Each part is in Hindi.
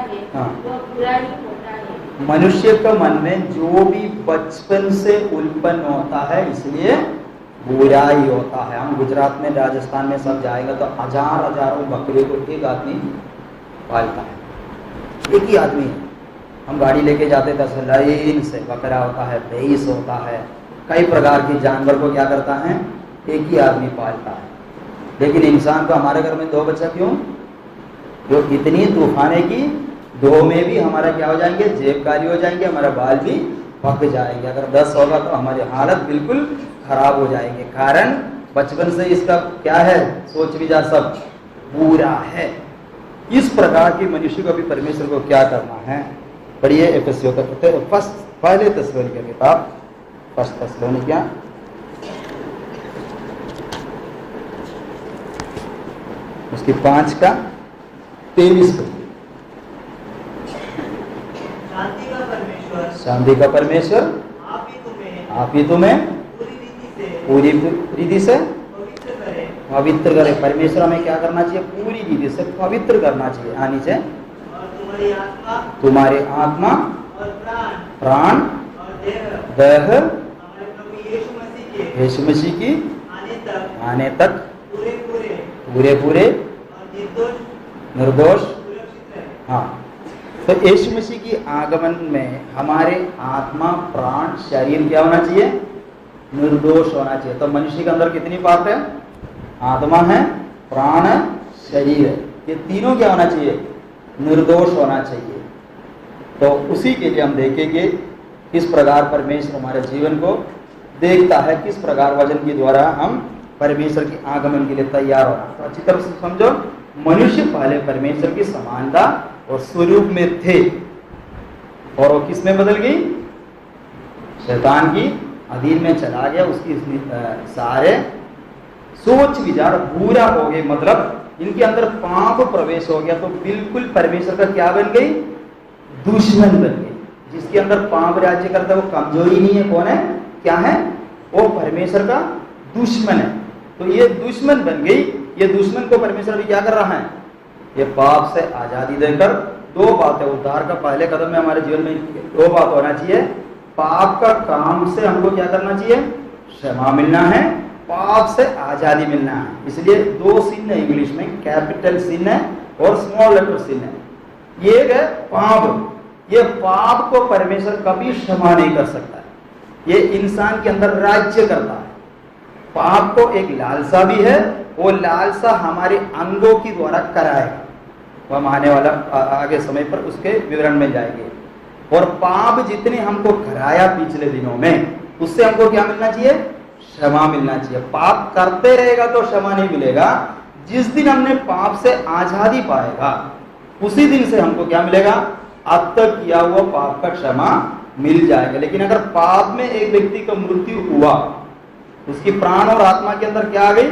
है हाँ। वह बुरा ही होता है। मनुष्य के मन में जो भी बचपन से उत्पन्न होता है इसलिए बुरा ही होता है। हम गुजरात में राजस्थान में सब जाएगा तो हजारों बकरे को एक आदमी पालता है, एक ही आदमी है। हम गाड़ी लेके जाते थे लाइन से, बकरा होता है, भैंस होता है, कई प्रकार के जानवर को क्या करता है एक ही आदमी पालता है। लेकिन इंसान को हमारे घर में 2 बच्चा क्यों? जो इतनी तूफाने की 2 में भी हमारा क्या हो जाएंगे, जेब खाली हो जाएंगे, हमारा बाल भी पक जाएंगे। अगर 10 होगा तो हमारी हालत बिल्कुल खराब हो जाएंगे। कारण बचपन से इसका क्या है, सोच विचार सब बुरा है। इस प्रकार की मनुष्य को भी परमेश्वर को क्या करना है, पढ़िए एफेसियों का पहले थिस्सलुनीकियों की किताब, फर्स्ट थिस्सलुनीकियों उसकी 5 का 23 को। शांति का परमेश्वर आप ही तुम्हें पूरी रीति से पवित्र करे। परमेश्वर हमें क्या करना चाहिए, पूरी रीति से पवित्र करना चाहिए। आनी चाहिए तुम्हारी आत्मा प्राण देह यीशु मसीह की आने तक पूरे निर्दोष। हाँ, तो यीशु मसीह की आगमन में हमारे आत्मा प्राण शरीर क्या होना चाहिए, निर्दोष होना चाहिए। तो मनुष्य के अंदर कितनी पार्ट है, आत्मा है, प्राण है, शरीर है, ये तीनों क्या होना चाहिए, निर्दोष होना चाहिए। तो उसी के लिए हम देखेंगे किस प्रकार परमेश्वर हमारे जीवन को देखता है, किस प्रकार वचन के द्वारा हम परमेश्वर के आगमन के लिए तैयार होना। तो अच्छी तरह से समझो, मनुष्य पहले परमेश्वर की समानता और स्वरूप में थे, और वो किस में बदल गई, शैतान की अधीन में चला गया। उसकी सारे सोच विचार बुरा हो गए, मतलब इनके अंदर पाप प्रवेश हो गया। तो बिल्कुल परमेश्वर का क्या बन गई, दुश्मन बन गई। जिसके अंदर पाप राज्य करता है वो कमजोरी नहीं है, कौन है, क्या है, वो परमेश्वर का दुश्मन है। तो ये दुश्मन बन गई। ये दुश्मन को परमेश्वर भी क्या कर रहा है, ये पाप से आजादी देकर 2 बातें, उद्धार का पहले कदम में हमारे जीवन में 2 बात होना चाहिए। पाप का काम से हमको क्या करना चाहिए, क्षमा मिलना है, पाप से आजादी मिलना है। इसलिए 2 सिन है इंग्लिश में, कैपिटल सिन है और स्मॉल लेटर सिन है। ये है पाप। ये पाप को परमेश्वर कभी क्षमा नहीं कर सकता है, ये इंसान के अंदर राज्य करता है। पाप को एक लालसा भी है, वो लालसा हमारे अंगों की द्वारा कराएगा। वह हम आने वाला आगे समय पर उसके विवरण में जाएंगे। और पाप जितने हमको कराया पिछले दिनों में, उससे हमको क्या मिलना चाहिए, क्षमा मिलना चाहिए। पाप करते रहेगा तो क्षमा नहीं मिलेगा। जिस दिन हमने पाप से आजादी पाएगा उसी दिन से हमको क्या मिलेगा, अब तक किया हुआ पाप का क्षमा मिल जाएगा। लेकिन अगर पाप में एक व्यक्ति का मृत्यु हुआ, उसकी प्राण और आत्मा के अंदर क्या आ गई,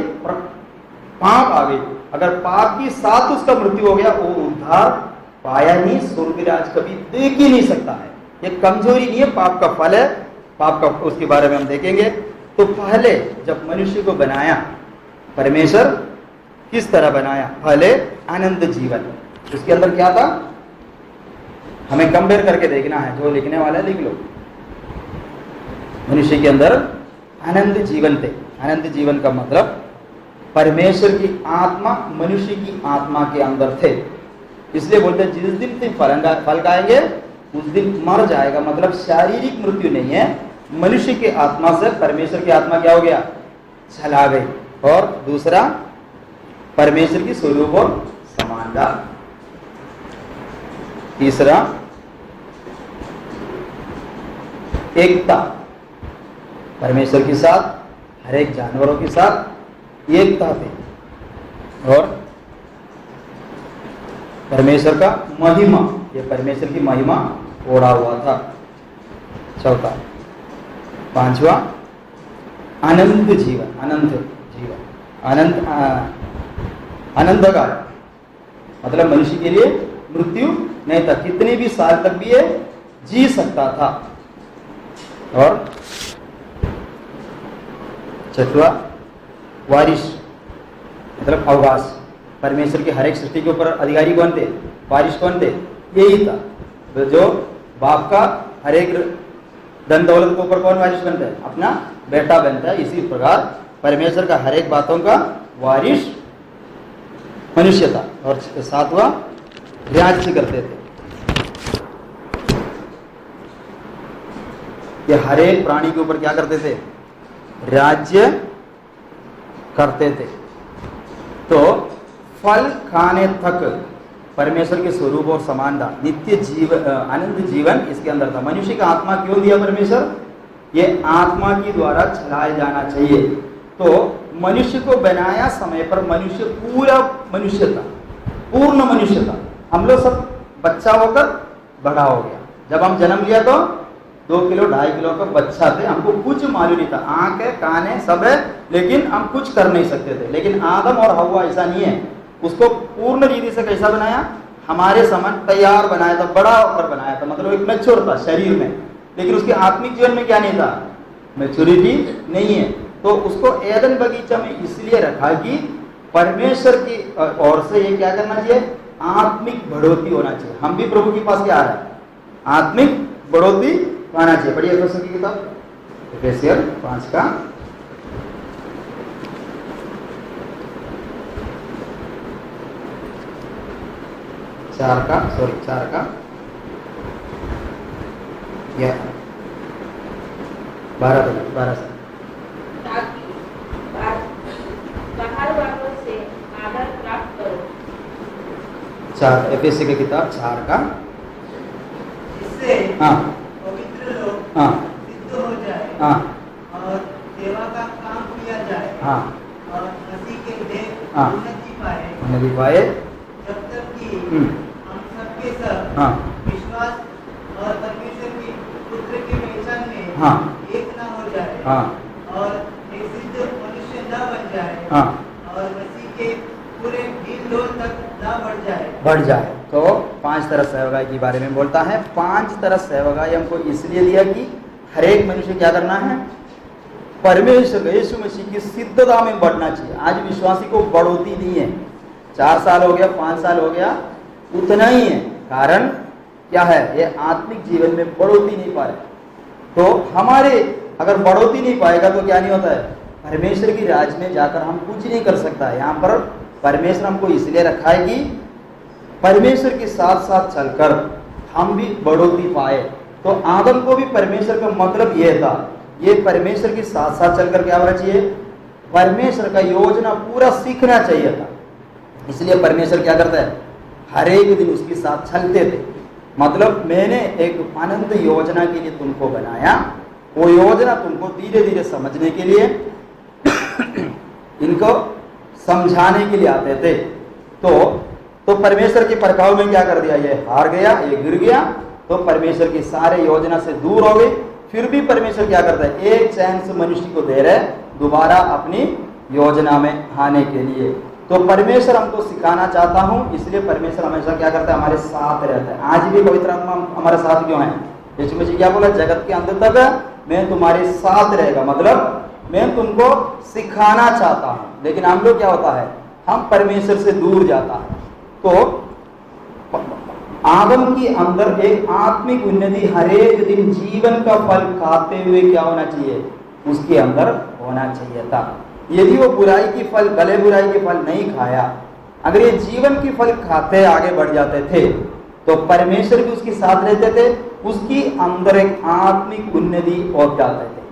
पाप आ गई। अगर पाप की साथ उसका मृत्यु हो गया, वो उद्धार पाया नहीं, स्वर्ग राज कभी देख ही नहीं सकता है। ये कमजोरी नहीं है, पाप का फल है। पाप का उसके बारे में हम देखेंगे। तो पहले जब मनुष्य को बनाया परमेश्वर, किस तरह बनाया, पहले आनंद जीवन, उसके अंदर क्या था, हमें कंपेयर करके देखना है। जो लिखने वाला है लिख लो। मनुष्य के अंदर आनंद जीवन थे। आनंद जीवन का मतलब परमेश्वर की आत्मा मनुष्य की आत्मा के अंदर थे। इसलिए बोलते हैं जिस दिन तुम फल खाएंगे उस दिन मर जाएगा। मतलब शारीरिक मृत्यु नहीं है, मनुष्य की आत्मा से परमेश्वर की आत्मा क्या हो गया, चला गई। और दूसरा परमेश्वर की स्वरूप और समानता। तीसरा एकता, परमेश्वर के साथ हर एक जानवरों के साथ एकता थी। और परमेश्वर का महिमा, ये परमेश्वर की महिमा ओढ़ा हुआ था। चौथा, पांचवा अनंत जीवन, अनंत जीवन, अनंत अनंतकाल, मतलब मनुष्य के लिए मृत्यु नहीं था, कितने भी साल तक भी ये जी सकता था। और छठवा वारिश, मतलब अवकाश, परमेश्वर की हर एक सृष्टि के ऊपर अधिकारी कौन थे, वारिश कौन थे, यही था। तो जो बाप का हर एक धन दौलत के ऊपर कौन वारिस बनता है? अपना बेटा बनता है। इसी प्रकार परमेश्वर का हर एक बातों का वारिस मनुष्य था। और सातवां राज्य करते थे। ये हर एक प्राणी के ऊपर क्या करते थे? राज्य करते थे। तो फल खाने तक परमेश्वर के स्वरूप और समानता, नित्य जीवन, आनंद जीवन इसके अंदर था। मनुष्य का आत्मा क्यों दिया परमेश्वर? ये आत्मा की द्वारा चलाया जाना चाहिए। तो मनुष्य को बनाया समय पर मनुष्य पूरा मनुष्य था, पूर्ण मनुष्य था। हम लोग सब बच्चा होकर बड़ा हो गया। जब हम जन्म लिया तो 2 किलो 2.5 किलो का बच्चा थे। हमको कुछ मालूम नहीं था, आंख है, कान है, सब है, लेकिन हम कुछ कर नहीं सकते थे। लेकिन आदम और हव्वा ऐसा नहीं है। उसको पूर्ण रीति से कैसा बनाया? हमारे समान तैयार बनाया था, बड़ा होकर बनाया था। मतलब एक मैच्योर था शरीर में, लेकिन उसके आत्मिक जीवन में क्या नहीं था? मैच्योरिटी नहीं है। तो उसको एदन बगीचा में इसलिए रखा कि परमेश्वर की ओर से ये क्या करना चाहिए? आत्मिक बढ़ोतरी होना चाहिए। हम भी प्रभु के पास क्या आ रहा है? आत्मिक बढ़ोतरी आना चाहिए। पढ़िए एफेसियर की किताब, एफेसियर 5 का 4 का 12 से। ताकि बाहर वालों से आदर प्राप्त करो। 4 एफेसियर की किताब 4 का। इससे हाँ पवित्र लोग हाँ सिद्ध हो जाए हाँ और सेवा का काम किया जाए हाँ और मसीह के देह हाँ। उन्नति पाए, नदी पाए। जब तक कि हम्म, हम सबके सब हाँ विश्वास और परमेश्वर की पुत्र की पहचान में हाँ एक न हो जाए हाँ और एक सिद्ध मनुष्य न बन जाए हाँ और मसीह के पूरे ढील डोल तक न बढ़ जाए। तो 5 तरह सेवकाई के बारे में बोलता है। 5 तरह सेवकाई हमको इसलिए दिया कि हर एक मनुष्य क्या करना है? परमेश्वर यीशु मसीह की सिद्धता में बढ़ना चाहिए। आज विश्वासी को बढ़ोतरी नहीं है। 4 साल हो गया, 5 साल हो गया, उतना ही है। कारण क्या है? ये आत्मिक जीवन में बढ़ोतरी नहीं पा रहे। तो हमारे अगर बढ़ोतरी नहीं पाएगा तो क्या नहीं होता है? परमेश्वर की राज में जाकर हम कुछ नहीं कर सकता है। यहाँ पर परमेश्वर हमको इसलिए रखा है कि परमेश्वर के साथ साथ चलकर हम भी बढ़ोतरी पाए। तो आदम को भी परमेश्वर का मतलब यह था, ये परमेश्वर के साथ साथ चलकर क्या होना चाहिए? परमेश्वर का योजना पूरा सीखना चाहिए था। इसलिए परमेश्वर क्या करता है? हर एक दिन उसके साथ चलते थे। मतलब मैंने एक आनंद योजना के लिए तुमको बनाया, वो योजना तुमको धीरे धीरे समझने के लिए इनको समझाने के लिए आते थे। तो परमेश्वर के परखाव में क्या कर दिया? ये हार गया, ये गिर गया, तो परमेश्वर की सारे योजना से दूर हो गई। फिर भी परमेश्वर क्या करता है? एक चांस मनुष्य को दे रहे दोबारा अपनी योजना में आने के लिए। तो परमेश्वर हमको सिखाना चाहता हूं, इसलिए परमेश्वर हमेशा क्या करता है? हमारे साथ रहता है। आज भी पवित्र आत्मा हमारे साथ क्यों है? यीशु मसीह क्या बोला? जगत के अंत तक मैं तुम्हारे साथ रहेगा। मतलब मैं तुमको सिखाना चाहता हूं। लेकिन हम लोग क्या होता है? हम परमेश्वर से दूर जाता है। तो आदम के अंदर एक आत्मिक उन्नति हर एक दिन जीवन का फल खाते हुए क्या होना चाहिए? उसके अंदर होना चाहिए था। यदि वो बुराई की फल, भले बुराई के फल नहीं खाया, अगर ये जीवन की फल खाते आगे बढ़ जाते थे, तो परमेश्वर भी उसके साथ रहते थे, उसकी अंदर एक आत्मिक उन्नति हो जाते थे।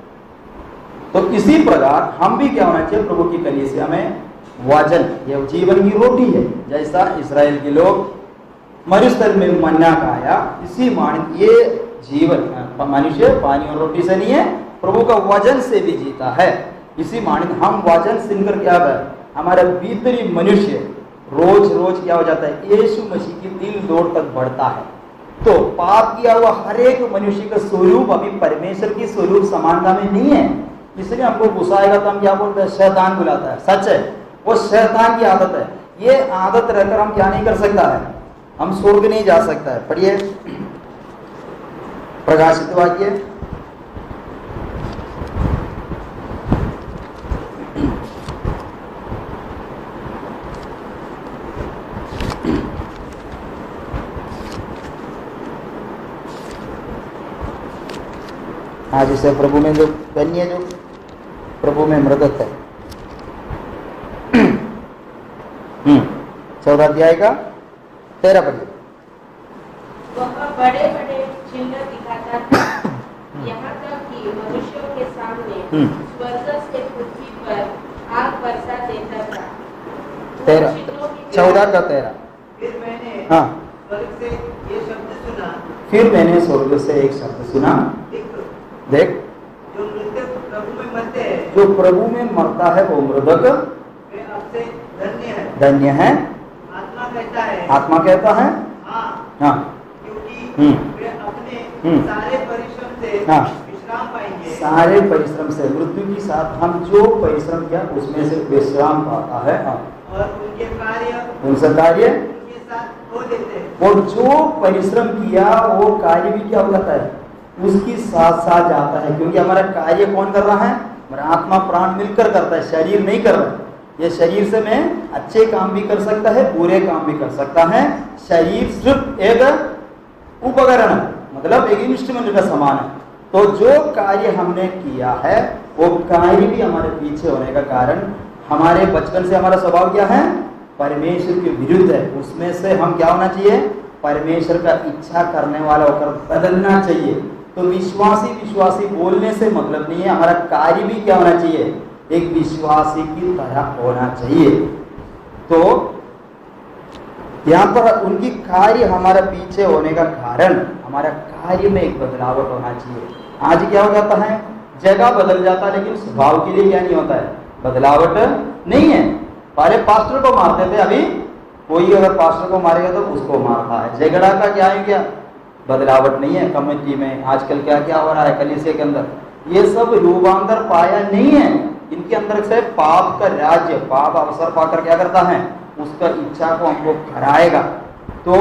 तो इसी प्रकार हम भी क्या होना चाहिए? प्रभु की कलीसिया में वचन, ये जीवन की रोटी है। जैसा इस्राएल के लोग मरुस्थल में मन्ना खाया, इसी मानित ये जीवन मनुष्य पानी और रोटी से नहीं है, प्रभु का वचन से भी जीता है। इसी मानित हम वचन सुनकर क्या है? हमारा भीतरी मनुष्य रोज रोज क्या हो जाता है? यीशु मसीह की दिल दौड़ तक बढ़ता है। तो पाप किया हुआ हर एक मनुष्य का स्वरूप अभी परमेश्वर की स्वरूप समानता में नहीं है। इसलिए हमको गुस्सा आएगा तो हम क्या बोलते हैं? शैतान बुलाता है। सच है, वो शैतान की आदत है। ये आदत रहकर हम क्या नहीं कर सकता है? हम स्वर्ग नहीं जा सकता है। पढ़िए प्रकाशित वाक्य आज इसे प्रभु में जो धन्य जो प्रभु में मृदत है। 14 अध्याय का 13 पद। वह बड़े बड़े चिन्ह दिखाता था, यहाँ तक कि मनुष्यों के सामने स्वर्ग से पृथ्वी पर आग बरसा देता था। 14 का 13। फिर मैंने हाँ, स्वर्ग से ये शब्द सुना, फिर मैंने स्वर्ग से एक शब्द सुना, देख जो मृतक प्रभु में मरते हैं, जो प्रभु में मरता है वो मृतक वे आपसे धन्य है। धन्य है। आत्मा कहता है, आत्मा कहता है हाँ, हाँ, क्योंकि वे अपने सारे परिश्रम से हाँ। विश्राम पाएंगे। सारे परिश्रम से, मृत्यु के साथ हम जो परिश्रम किया उसमें से विश्राम पाता है। हाँ, और उनके कार्य उनसे कार्य उनके साथ हो देते हैं। और जो परिश्रम किया वो कार्य भी क्या हो जाता है, उसकी साथ साथ जाता है। क्योंकि हमारा कार्य कौन कर रहा है, हमारा आत्मा प्राण मिलकर करता है, शरीर नहीं कर रहा है। ये शरीर से मैं अच्छे काम भी कर सकता है, बुरे काम भी कर सकता है। शरीर सिर्फ एक उपकरण है, मतलब एक इंस्ट्रूमेंट का समान है। तो जो कार्य हमने किया है वो कार्य भी हमारे पीछे होने का कारण, हमारे बचपन से हमारा स्वभाव क्या है, परमेश्वर के विरुद्ध है। उसमें से हम क्या होना चाहिए, परमेश्वर का इच्छा करने वाला होकर बदलना चाहिए। तो विश्वासी बोलने से मतलब नहीं है, हमारा कार्य भी क्या होना चाहिए, एक विश्वासी की तरह होना चाहिए। तो यहाँ पर उनकी कार्य हमारा पीछे होने का कारण हमारा कार्य में एक बदलावट होना चाहिए। आज क्या हो जाता है, जगह बदल जाता है लेकिन स्वभाव के लिए क्या नहीं होता है, बदलावट नहीं है। पहले पास्टर को मारते थे, अभी कोई अगर पास्टर को मारेगा तो उसको मारता है। झगड़ा का क्या है, क्या बदलावट नहीं है। कमेटी में आजकल क्या क्या हो रहा है, कलीसिया के अंदर ये सब रूपांतर पाया नहीं है। इनके अंदर से पाप का राज्य, पाप अवसर पाकर क्या करता है, उसका इच्छा को हमको कराएगा। तो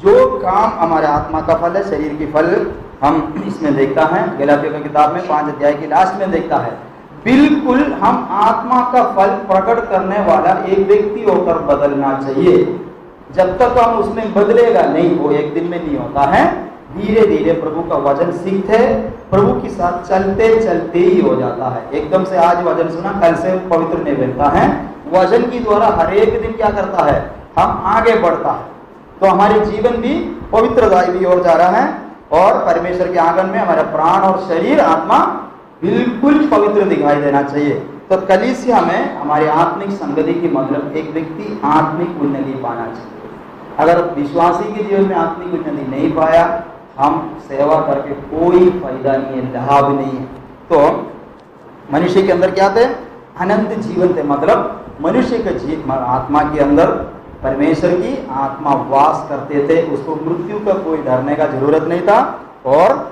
जो काम हमारे आत्मा का फल है, शरीर की फल हम इसमें देखता है, गलातियों की किताब में 5 अध्याय की लास्ट में देखता है। बिल्कुल हम आत्मा का फल प्रकट करने वाला एक व्यक्ति होकर बदलना चाहिए। जब तक हम उसमें बदलेगा नहीं, वो एक दिन में नहीं होता है। धीरे धीरे प्रभु का वचन सीखते, प्रभु के साथ चलते चलते ही हो जाता है। एकदम से आज वचन सुना कल से पवित्र नहीं बनता है। वचन की द्वारा हर एक दिन क्या करता है, हम आगे बढ़ता है। तो हमारे जीवन भी पवित्रता की ओर जा रहा है और परमेश्वर के आंगन में हमारा प्राण और शरीर आत्मा बिल्कुल पवित्र दिखाई देना चाहिए। तो कलीसिया में हमारे आत्मिक संगति की मतलब एक व्यक्ति आत्मिक उन्नति पाना चाहिए। अगर विश्वासी के जीवन में आत्मिक उन्नति नहीं पाया, हम सेवा करके कोई फायदा नहीं है, लाभ नहीं है। तो मनुष्य के अंदर क्या थे, अनंत जीवन थे। मतलब मनुष्य के जीवन आत्मा के अंदर परमेश्वर की आत्मा वास करते थे, उसको मृत्यु का कोई डरने का जरूरत नहीं था। और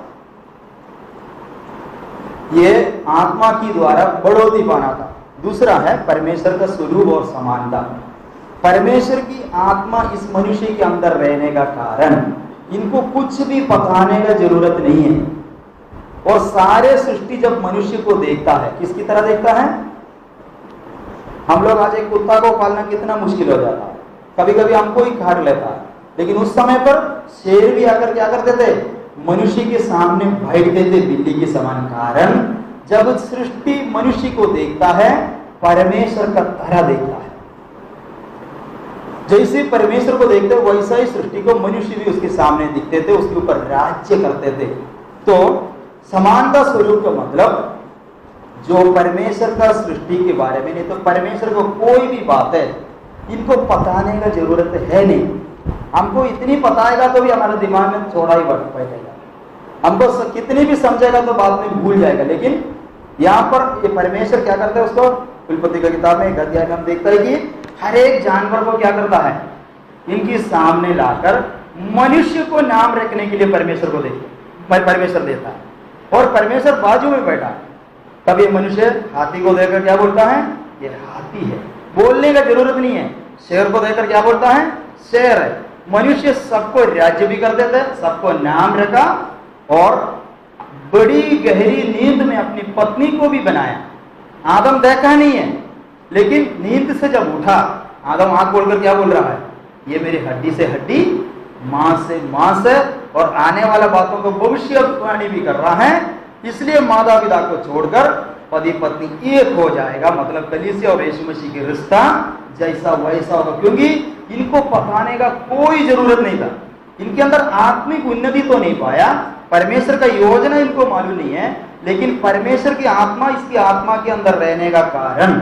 ये आत्मा की द्वारा बढ़ोतरी पाना था। दूसरा है परमेश्वर का स्वरूप और समानता। परमेश्वर की आत्मा इस मनुष्य के अंदर रहने का कारण इनको कुछ भी बताने का जरूरत नहीं है। और सारे सृष्टि जब मनुष्य को देखता है, किसकी तरह देखता है, हम लोग आज एक कुत्ता को पालना कितना मुश्किल हो जाता है, कभी कभी हमको ही काट लेता है। लेकिन उस समय पर शेर भी आकर क्या करते थे, मनुष्य के सामने बैठते थे बिल्ली के समान। कारण जब सृष्टि मनुष्य को देखता है, परमेश्वर का तरह देखता है। जैसे परमेश्वर को देखते हैं वैसा ही सृष्टि को मनुष्य भी उसके सामने दिखते थे, उसके ऊपर राज्य करते थे। तो समानता स्वरूप का मतलब जो परमेश्वर का सृष्टि के बारे में नहीं, तो परमेश्वर को कोई भी बात है इनको बताने का जरूरत है नहीं। हमको इतनी बताएगा तो भी हमारे दिमाग में थोड़ा ही बैठेगा, हमको कितनी भी समझेगा तो बाद में भूल जाएगा। लेकिन यहाँ पर ये परमेश्वर क्या करता है, उसको कुलपति की किताब में एक अध्याय में हम देखते हैं कि हर एक जानवर को क्या करता है, इनके सामने लाकर मनुष्य को नाम रखने के लिए परमेश्वर देता है। और परमेश्वर बाजू में बैठा है। तब ये मनुष्य हाथी को देखकर क्या बोलता है, ये हाथी है, बोलने का जरूरत नहीं है। शेर को देखकर क्या बोलता है, शेर है। मनुष्य सबको राज्य भी करते थे, सबको नाम रखा और बड़ी गहरी नींद में अपनी पत्नी को भी बनाया। आदम देखा नहीं है, लेकिन नींद से जब उठा, आदम आंख खोलकर क्या बोल रहा है, ये मेरी हड्डी से हड्डी, मांस से मांस है, और आने वाला बातों को भविष्यवाणी भी कर रहा है। इसलिए माता पिता को छोड़कर पति पत्नी एक हो जाएगा, मतलब कलीसिया और यीशु मसीह की रिश्ता जैसा वैसा होगा, क्योंकि इनको पकाने का कोई जरूरत नहीं था। इनके अंदर आत्मिक उन्नति तो नहीं पाया, परमेश्वर का योजना इनको मालूम नहीं है, लेकिन परमेश्वर की आत्मा इसकी आत्मा के अंदर रहने का कारण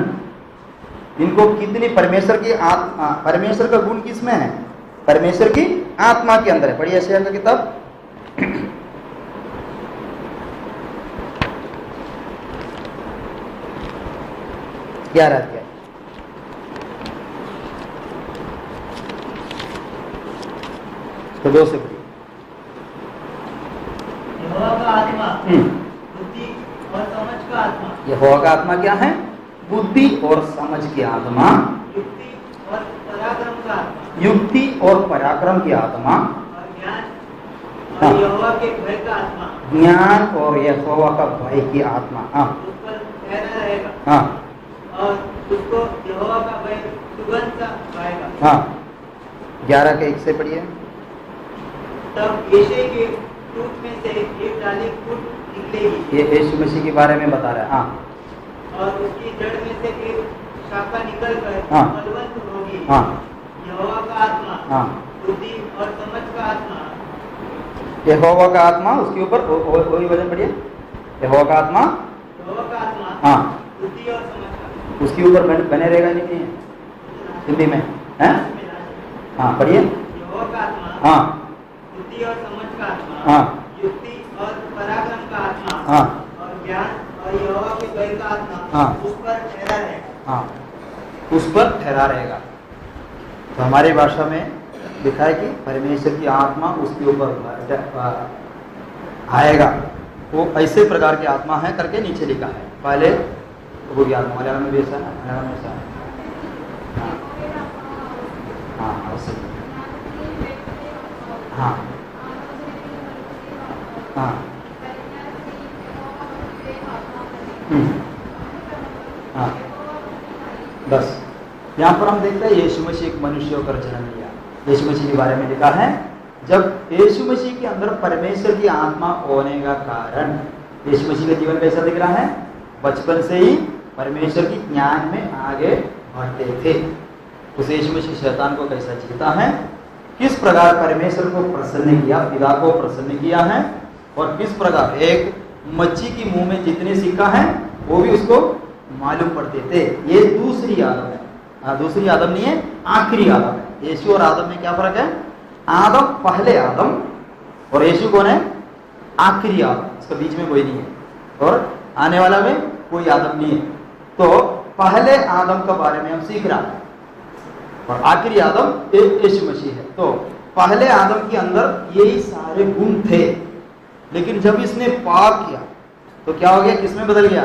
इनको कितनी परमेश्वर की आत्मा, परमेश्वर का गुण किसमें है? परमेश्वर की आत्मा के अंदर है। पढ़िए यशायाह का किताब 11 अध्याय। तो 2 से पढ़िए। यहोवा का आत्मा बुद्धि और समझ का आत्मा। यहोवा का आत्मा क्या है? बुद्धि और समझ की आत्मा, युक्ति और पराक्रम का आत्मा, युक्ति और पराक्रम की आत्मा, और ज्ञान हाँ। और यहोवा के भय का आत्मा, ज्ञान और यहोवा का भय की आत्मा, हाँ उस पर ठहरा रहेगा, हाँ और उसको यहोवा का भय सुगंध सा पाएगा। हाँ। 11 के 1 से पढ़िए। तब यिशै के टूट में से एक डाली फूट निकलेगी, ये यीशु मसीह के बारे में बता रहा है। हाँ और उसकी जड़ में से एक शाखा निकलकर हाँ। फलवंत होगी। हाँ यहोवा का आत्मा हाँ। बुद्धि और समझ का आत्मा, यहोवा का आत्मा, उसके ऊपर वही वचन पढ़िए। यहोवा का आत्मा, यहोवा का आत्मा हाँ, बुद्धि और समझ का, उसके ऊपर बने रहेगा नहीं है हिंदी में, है? हाँ पढ़िए। यहोवा का आत्मा हाँ बुद्धि और समझ का आत्मा, हाँ युक्ति और पराक्रम का आत्मा, हाँ और ज्ञान और यहोवा के भय का आत्मा, हाँ। उस पर ठहरा रहेगा। हाँ, उस पर ठहरा रहेगा। तो हमारी भाषा में लिखा है कि परमेश्वर की आत्मा उसके ऊपर आएगा। वो ऐसे प्रकार की आत्मा है करके नीचे लिखा है। पहले वो की आत्मा मलयालम में भी ऐसा है, मलयालम में ऐसा है। हाँ हाँ अवश्य। हाँ हाँ हाँ। बस यहाँ पर हम देखते हैं यीशु मसीह एक मनुष्य होकर जन्म लिया। यीशु मसीह के बारे में लिखा है, जब यीशु मसीह के अंदर परमेश्वर की आत्मा होने का कारण, यीशु मसीह का जीवन कैसा दिख रहा है? बचपन से ही परमेश्वर की ज्ञान में आगे बढ़ते थे। उस यीशु मसीह शैतान को कैसा जीता है, किस प्रकार परमेश्वर को प्रसन्न किया, पिता को प्रसन्न किया है, और किस प्रकार एक मच्छी की मुंह में जितने सिक्का है वो भी उसको मालूम पड़ते थे। ये दूसरी आदम है। दूसरी आदम नहीं है, आखिरी आदम है। यीशु और आदम में क्या फर्क है? आदम पहले आदम और यीशु कौन है? आखिरी आदम। इसके बीच में कोई नहीं है और आने वाला में कोई आदम नहीं है। तो पहले आदम के बारे में हम सीख रहा है और आखिरी आदम यीशु मसीह है। तो पहले आदम के अंदर यही सारे गुण थे, लेकिन जब इसने पाप किया तो क्या हो गया? किसमें बदल गया?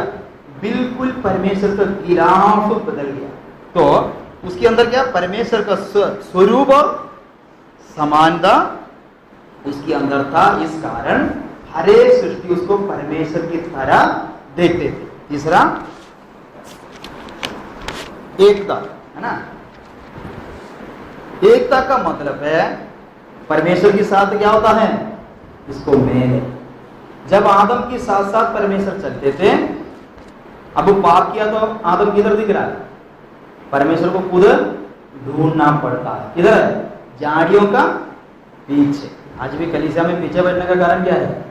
बिल्कुल परमेश्वर का गिराफ बदल गया। तो उसके अंदर क्या? परमेश्वर का स्वरूप और समानता उसके अंदर था। इस कारण हर एक सृष्टि उसको परमेश्वर की तरह देखते थे। तीसरा एकता, है ना? एकता का मतलब है परमेश्वर के साथ क्या होता है? इसको मेल। जब आदम के साथ साथ परमेश्वर चलते थे, अब वो पाप किया तो आदम किधर दिख रहा है? परमेश्वर को खुद ढूंढना पड़ता है। किधर है? झाड़ियों का पीछे। आज भी कलीसिया में पीछे बैठने का कारण क्या है?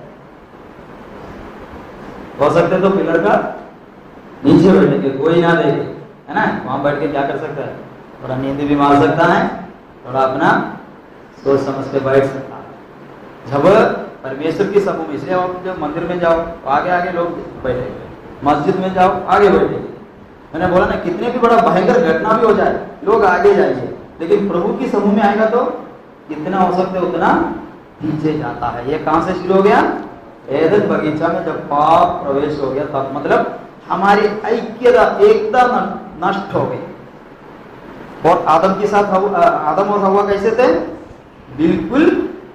हो सकते तो पिलर का नीचे बैठने के, कोई ना देखे, है ना? वहां बैठ के क्या कर सकता है? थोड़ा नींद भी मार सकता है, थोड़ा अपना सोच समझ के बैठ सकता है। जब परमेश्वर के समूह में, इसलिए आप जब मंदिर में जाओ तो आगे आगे लोग बैठेंगे, मस्जिद में जाओ आगे बैठेंगे। मैंने बोला ना, कितने भी बड़ा भयंकर घटना भी हो जाए लोग आगे जाएंगे, लेकिन प्रभु की समूह में आएगा तो कितना हो सकता है उतना पीछे जाता है। ये कहां से शुरू हो गया? एदन बगीचा में जब पाप प्रवेश हो गया तब, मतलब हमारी ऐक्यता, एकता नष्ट हो गई। और आदम के साथ आदम और हव्वा कैसे थे? बिल्कुल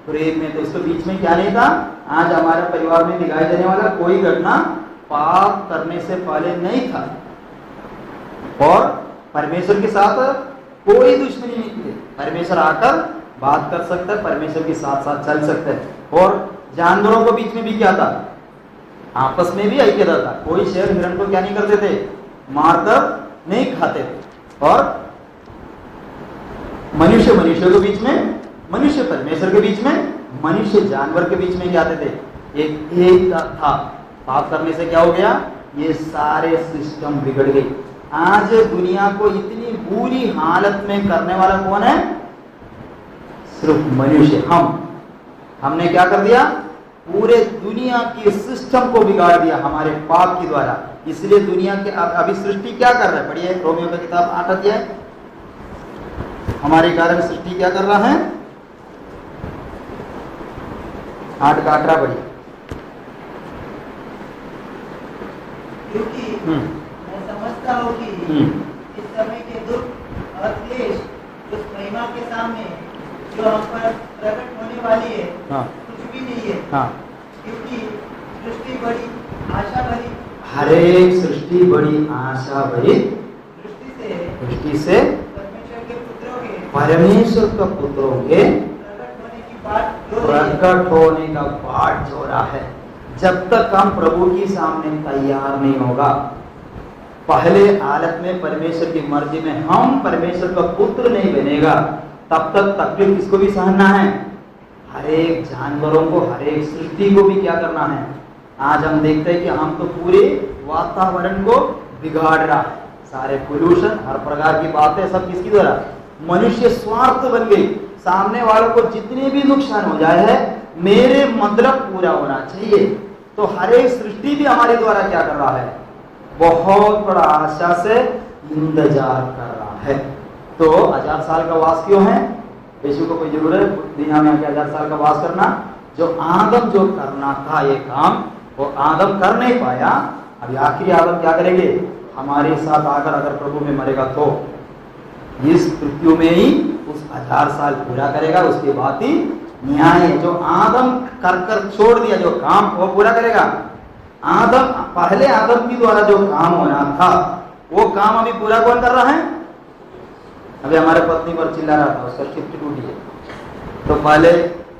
प्रेम में थे। उसके बीच में क्या नहीं था? आज हमारे परिवार में दिखाई देने वाला कोई घटना पाप करने से पहले नहीं था। और परमेश्वर के साथ कोई दुश्मनी नहीं थी। परमेश्वर आकर बात कर सकता है, परमेश्वर के साथ साथ चल सकता है। और जानवरों के बीच में भी क्या था? आपस में भी ऐक्यता था। कोई शेर हिरण को क्या नहीं करते थे, मारकर नहीं खाते थे। और मनुष्य मनुष्य के बीच में, मनुष्य परमेश्वर के बीच में, मनुष्य जानवर के बीच में क्या आते थे, एक था। पाप करने से क्या हो गया, ये सारे सिस्टम बिगड़ गए। आज दुनिया को इतनी बुरी हालत में करने वाला कौन है, सिर्फ मनुष्य। हमने क्या कर दिया, पूरे दुनिया की सिस्टम को बिगाड़ दिया हमारे पाप के द्वारा। इसलिए दुनिया के अभी सृष्टि क्या कर रहा है, पढ़िए रोमियो का किताब 8 अध्याय। हमारे कारण सृष्टि क्या कर रहा है, 8 का 18 पढ़िए। क्योंकि मैं समझता हूँ कि इस समय के दुख और क्लेश उस महिमा के सामने जो हम पर प्रकट होने वाली है, कुछ भी नहीं है। क्योंकि सृष्टि बड़ी आशा भरी, हर एक सृष्टि बड़ी आशा भरी दृष्टि से परमेश्वर के पुत्रों के प्रकट होने का बाट जो रहा है। जब तक हम प्रभु के सामने तैयार नहीं होगा, पहले हालत में परमेश्वर की मर्जी में हम परमेश्वर का पुत्र नहीं बनेगा, तब तक तकलीफ किसको भी सहना है, हर एक जानवरों को, हर एक सृष्टि को भी क्या करना है। आज हम देखते हैं कि हम तो पूरे वातावरण को बिगाड़ रहा है। सारे पोल्यूशन, हर प्रकार की बातें सब किसकी द्वारा, मनुष्य स्वार्थ बन गई। सामने वालों को जितने भी नुकसान हो जाए है, मेरे मतलब पूरा होना चाहिए। तो हर एक सृष्टि भी हमारे द्वारा क्या कर रहा है, बहुत बड़ा आशा से इंतजार कर रहा है। तो 1000 साल का वास क्यों है, यीशु को कोई जरूरत है दुनिया में आके 1000 साल का वास करना। जो आदम जो करना था ये काम, वो आदम कर नहीं पाया। अभी आखिरी आदम क्या करेंगे, हमारे साथ आकर अगर प्रभु में मरेगा तो इस पृथ्वी में ही उस 1000 साल पूरा करेगा। उसके बाद ही न्याय है। जो आदम कर छोड़ दिया जो काम, वो पूरा करेगा। आदम, पहले आदम के द्वारा जो काम होना था, वो काम अभी पूरा कौन कर रहा है। अभी हमारे पत्नी पर चिल्ला रहा था, उसका शिफ्ट टूटी है, तो पहले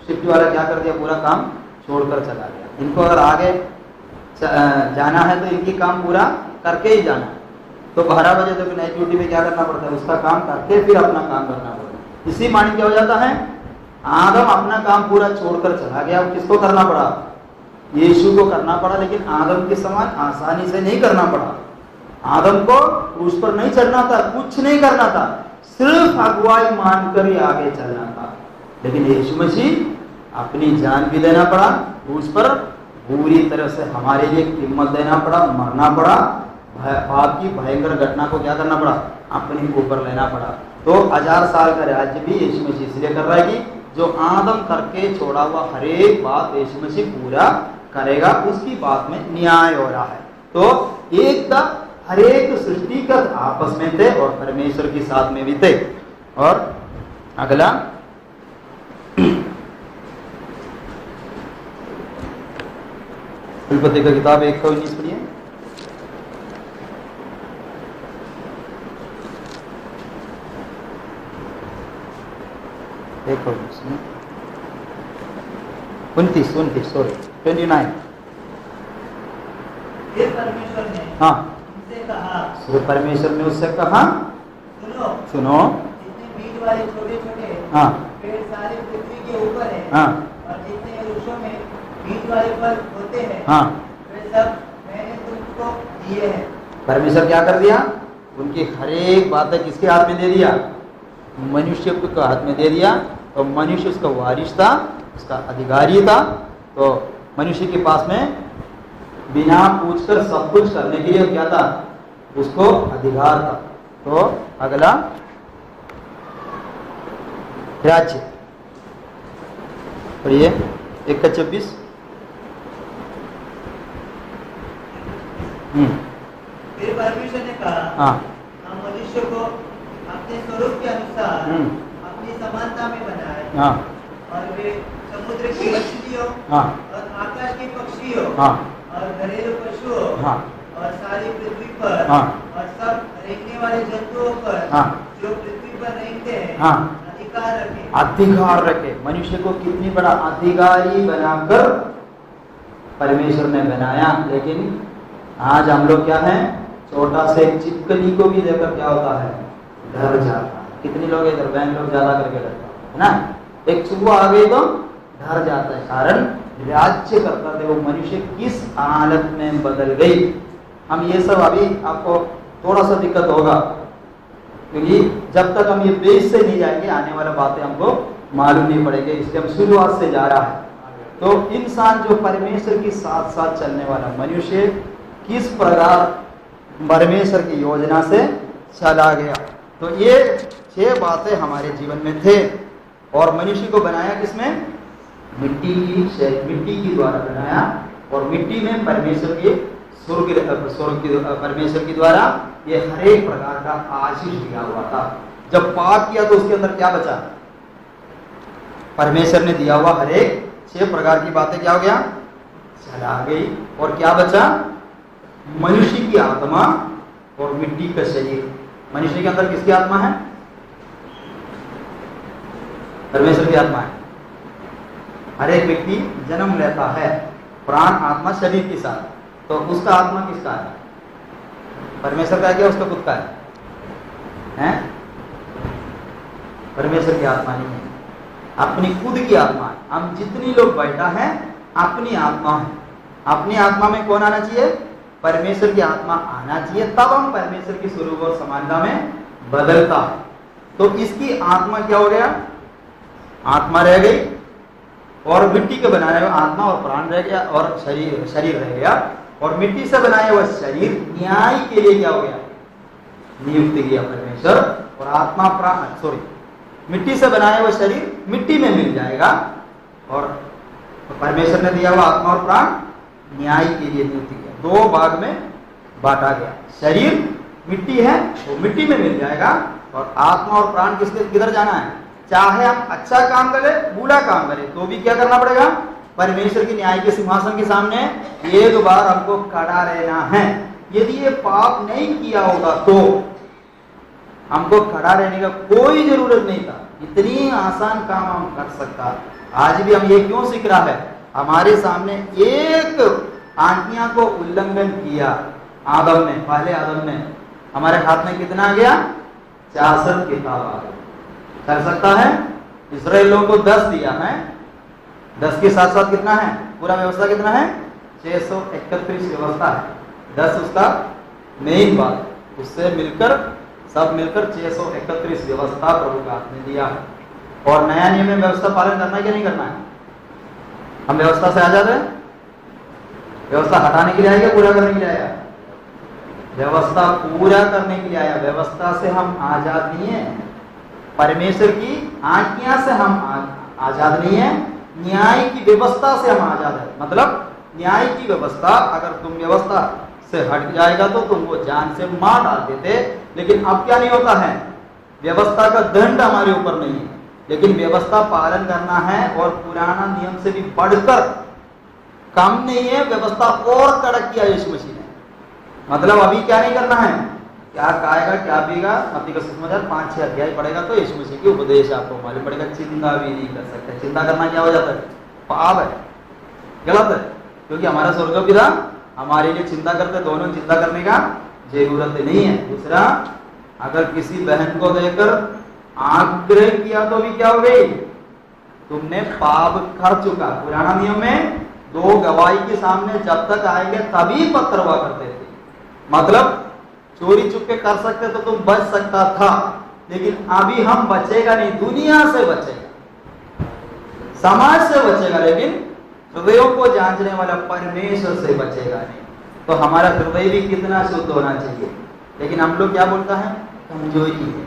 शिफ्ट वाला क्या कर दिया, पूरा काम छोड़कर चला गया। इनको अगर आगे जाना है तो इनकी काम पूरा करके ही जाना। तो 12 बजे तक नई ड्यूटी में क्या करना पड़ता है, उसका काम करके फिर अपना काम करना पड़ता है। इसी मानी क्या हो जाता है, आदम अपना काम पूरा छोड़कर चला गया। किसको करना पड़ा, यीशु को करना पड़ा। लेकिन आदम के समान आसानी से नहीं करना पड़ा। आदम को क्रूस पर नहीं चढ़ना था, कुछ नहीं करना था, सिर्फ अगुवाई मानकर ही आगे चलना था। लेकिन यीशु मसीह अपनी जान भी देना पड़ा, क्रूस पर पूरी तरह से हमारे लिए कीमत देना पड़ा, मरना पड़ा, पाप की भयंकर घटना को क्या करना पड़ा, अपने ऊपर लेना पड़ा। तो 1000 साल का राज्य भी यीशु मसीह इसलिए कर रहा है कि जो आदम करके छोड़ा हुआ हर एक बात यीशु मसीह पूरा करेगा। उसकी बात में न्याय हो रहा है। तो एकता हर एक सृष्टि का आपस में थे और परमेश्वर के साथ में भी थे। और अगला उल्पत्ति का किताब 1:19 पढ़िए। एक 29 सॉरी 29। फिर परमेश्वर ने उनसे कहा, परमेश्वर ने उससे कहा, सुनो जितने बीज वाले छोटे छोटे पेड़ सारे पृथ्वी के ऊपर है, और जितने वृक्षों में बीज वाले फल होते हैं, वे सब मैंने तुमको दिए हैं। परमेश्वर क्या कर दिया, उनकी हर एक बातें किसके हाथ में दे दिया, मनुष्य के हाथ में दे दिया। तो मनुष्य उसका वारिस था, उसका अधिकारी था। तो मनुष्य के पास में बिना पूछकर सब कुछ करने के लिए क्या था, उसको अधिकार था। तो अगला राज्य पढ़िए 1:26। फिर परमेश्वर ने कहा, हम मनुष्य को अपने स्वरूप के अनुसार अपनी समानता में बनाए, और वे समुद्र की मछलियों और आकाश के पक्षियों और घरेलू पशुओं और सारी पृथ्वी पर और सब रेंगने वाले जंतुओं पर जो पृथ्वी पर रेंगते हैं अधिकार रखे। मनुष्य को कितनी बड़ा अधिकारी बनाकर परमेश्वर ने बनाया, लेकिन आज हम लोग क्या हैं, छोटा से चिपकली को भी देखकर क्या होता है, डर जाता है। कितने लोग इधर बैंक लोग ज्यादा करके डरता है ना, एक चूहा आ गई तो डर जाता है। कारण राज्य करता थे वो मनुष्य किस हालत में बदल गई। हम ये सब अभी आपको थोड़ा सा दिक्कत होगा, क्योंकि जब तक हम ये बेस से नहीं जाएंगे आने वाला बातें हमको मालूम नहीं पड़ेंगे, इसलिए हम शुरुआत से जा रहा है। तो इंसान जो परमेश्वर के साथ साथ चलने वाला मनुष्य किस प्रकार परमेश्वर की योजना से चला गया, तो ये 6 बातें हमारे जीवन में थे। और मनुष्य को बनाया किसमें, मिट्टी की द्वारा बनाया, और मिट्टी में परमेश्वर के परमेश्वर के द्वारा ये हर एक प्रकार का आशीष दिया हुआ था। जब पाप किया तो उसके अंदर क्या बचा, परमेश्वर ने दिया हुआ हर एक 6 प्रकार की बातें क्या हो गया, चला गई। और क्या बचा, मनुष्य की आत्मा और मिट्टी का शरीर। मनुष्य के अंदर किसकी आत्मा है, परमेश्वर की आत्मा है। हर एक व्यक्ति जन्म लेता है प्राण आत्मा शरीर के साथ, तो उसका आत्मा किसका है, परमेश्वर का है क्या उसका खुद का है? परमेश्वर की आत्मा नहीं है, अपनी खुद की आत्मा है। हम जितनी लोग बैठा है अपनी आत्मा है। अपनी आत्मा में कौन आना चाहिए, परमेश्वर की आत्मा आना चाहिए, तब हम परमेश्वर की स्वरूप और समानता में बदलता है। तो इसकी आत्मा क्या हो गया, आत्मा रह गई, और मिट्टी के बनाया हुआ आत्मा और प्राण रह गया, और शरीर रह गया। और मिट्टी से बनाया हुआ शरीर न्याय के लिए क्या हो गया, नियुक्त किया परमेश्वर। और आत्मा प्राण मिट्टी से बनाया हुआ शरीर मिट्टी में मिल जाएगा, और परमेश्वर ने दिया हुआ आत्मा और प्राण न्याय के लिए नियुक्त किया। 2 भाग में बांटा गया। शरीर मिट्टी है वो मिट्टी में मिल जाएगा, और आत्मा और प्राण किधर जाना है, चाहे हम अच्छा काम करें बुरा काम करें तो भी क्या करना पड़ेगा, परमेश्वर की न्याय के सिंहासन के सामने एक बार हमको खड़ा रहना है। यदि ये पाप नहीं किया होगा तो हमको खड़ा रहने का कोई जरूरत नहीं था, इतनी आसान काम हम कर सकता। आज भी हम ये क्यों सीख रहा है, हमारे सामने एक आज्ञा को उल्लंघन किया आदम ने, पहले आदम ने, हमारे हाथ में कितना आ गया, 66 किताब आ गया। कर सकता है, इस्राएल लोगों को 10 दिया है, 10 के साथ साथ कितना है, पूरा व्यवस्था कितना है, 631 व्यवस्था है। 10 उसका मेन बात, उससे मिलकर सब मिलकर 631 व्यवस्था प्रभु का हाथ में दिया है। और नया नियम में व्यवस्था पालन करना है कि नहीं करना है, हम व्यवस्था से आजाद है, व्यवस्था हटाने के लिए आया, पूरा करने के लिए आया, व्यवस्था पूरा करने के लिए आया। व्यवस्था से हम आजाद नहीं है, परमेश्वर की आज्ञा से हम आजाद नहीं है, न्याय की व्यवस्था से हम आजाद है। मतलब न्याय की व्यवस्था, अगर तुम व्यवस्था से हट जाएगा तो तुम वो जान से मार डाल देते, लेकिन अब क्या नहीं होता है, व्यवस्था का दंड हमारे ऊपर नहीं है, लेकिन व्यवस्था पालन करना है। और पुराना नियम से भी बढ़कर कम नहीं है, व्यवस्था और कड़क किया यीशु मसीह ने। मतलब अभी क्या नहीं करना है, क्या खाएगा क्या पिएगा, मत्ती का सुसमाचार 5-6 अध्याय पढ़ेगा तो यीशु मसीह की उपदेश आपको मालूम पड़ेगा। चिंता भी नहीं कर सकते, चिंता करना क्या हो जाता है, पाप है, गलत है, क्योंकि हमारा स्वर्ग पिता हमारे लिए चिंता करते, दोनों चिंता करने का जरूरत नहीं है। दूसरा, अगर किसी बहन को देकर आग्रह किया तो भी क्या हो गई, तुमने पाप कर चुका। पुराना नियम में 2 गवाही के सामने जब तक आएंगे तभी पत्र हुआ करते थे। मतलब चोरी चुपके कर सकते तो तुम बच सकता था, लेकिन अभी हम बचेगा नहीं, दुनिया से बचेगा, समाज से बचेगा, लेकिन हृदयों को जांचने वाला परमेश्वर से बचेगा नहीं। तो हमारा हृदय भी कितना शुद्ध होना चाहिए। लेकिन हम लोग क्या बोलता है, कमजोरी है,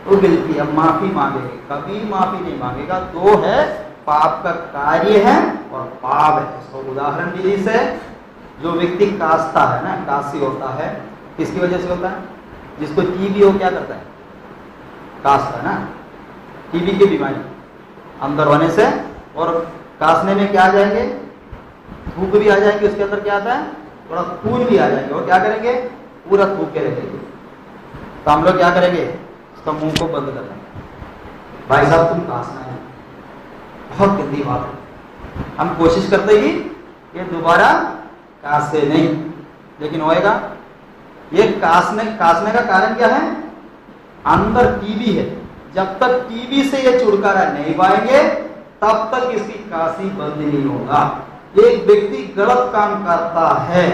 वो गलती है, माफी मांगेंगे, कभी माफी नहीं मांगेगा। 2 है, पाप का कार्य है और पाप है। तो उदाहरण विधि से जो व्यक्ति कासता है ना, काशी होता है, किसकी वजह से होता है, जिसको टीबी हो क्या करता है, कासता ना, टीबी की बीमारी अंदर होने से, और कासने में क्या आ जाएंगे, थूक भी आ जाएंगे, उसके अंदर क्या आता है, थोड़ा खून भी आ जाएंगे, और क्या करेंगे, पूरा थूक के रखेंगे। तो हम लोग क्या करेंगे, उसका मुंह को बंद करना, भाई साहब तुम कासना है, बहुत गंदी बात है। हम कोशिश करते ही ये दोबारा कासे नहीं, लेकिन होएगा। ये कासने का कारण क्या है? अंदर टीबी है। जब तक टीबी से ये छुटकारा नहीं पाएंगे तब तक इसकी काशी बंद नहीं होगा। एक व्यक्ति गलत काम करता है,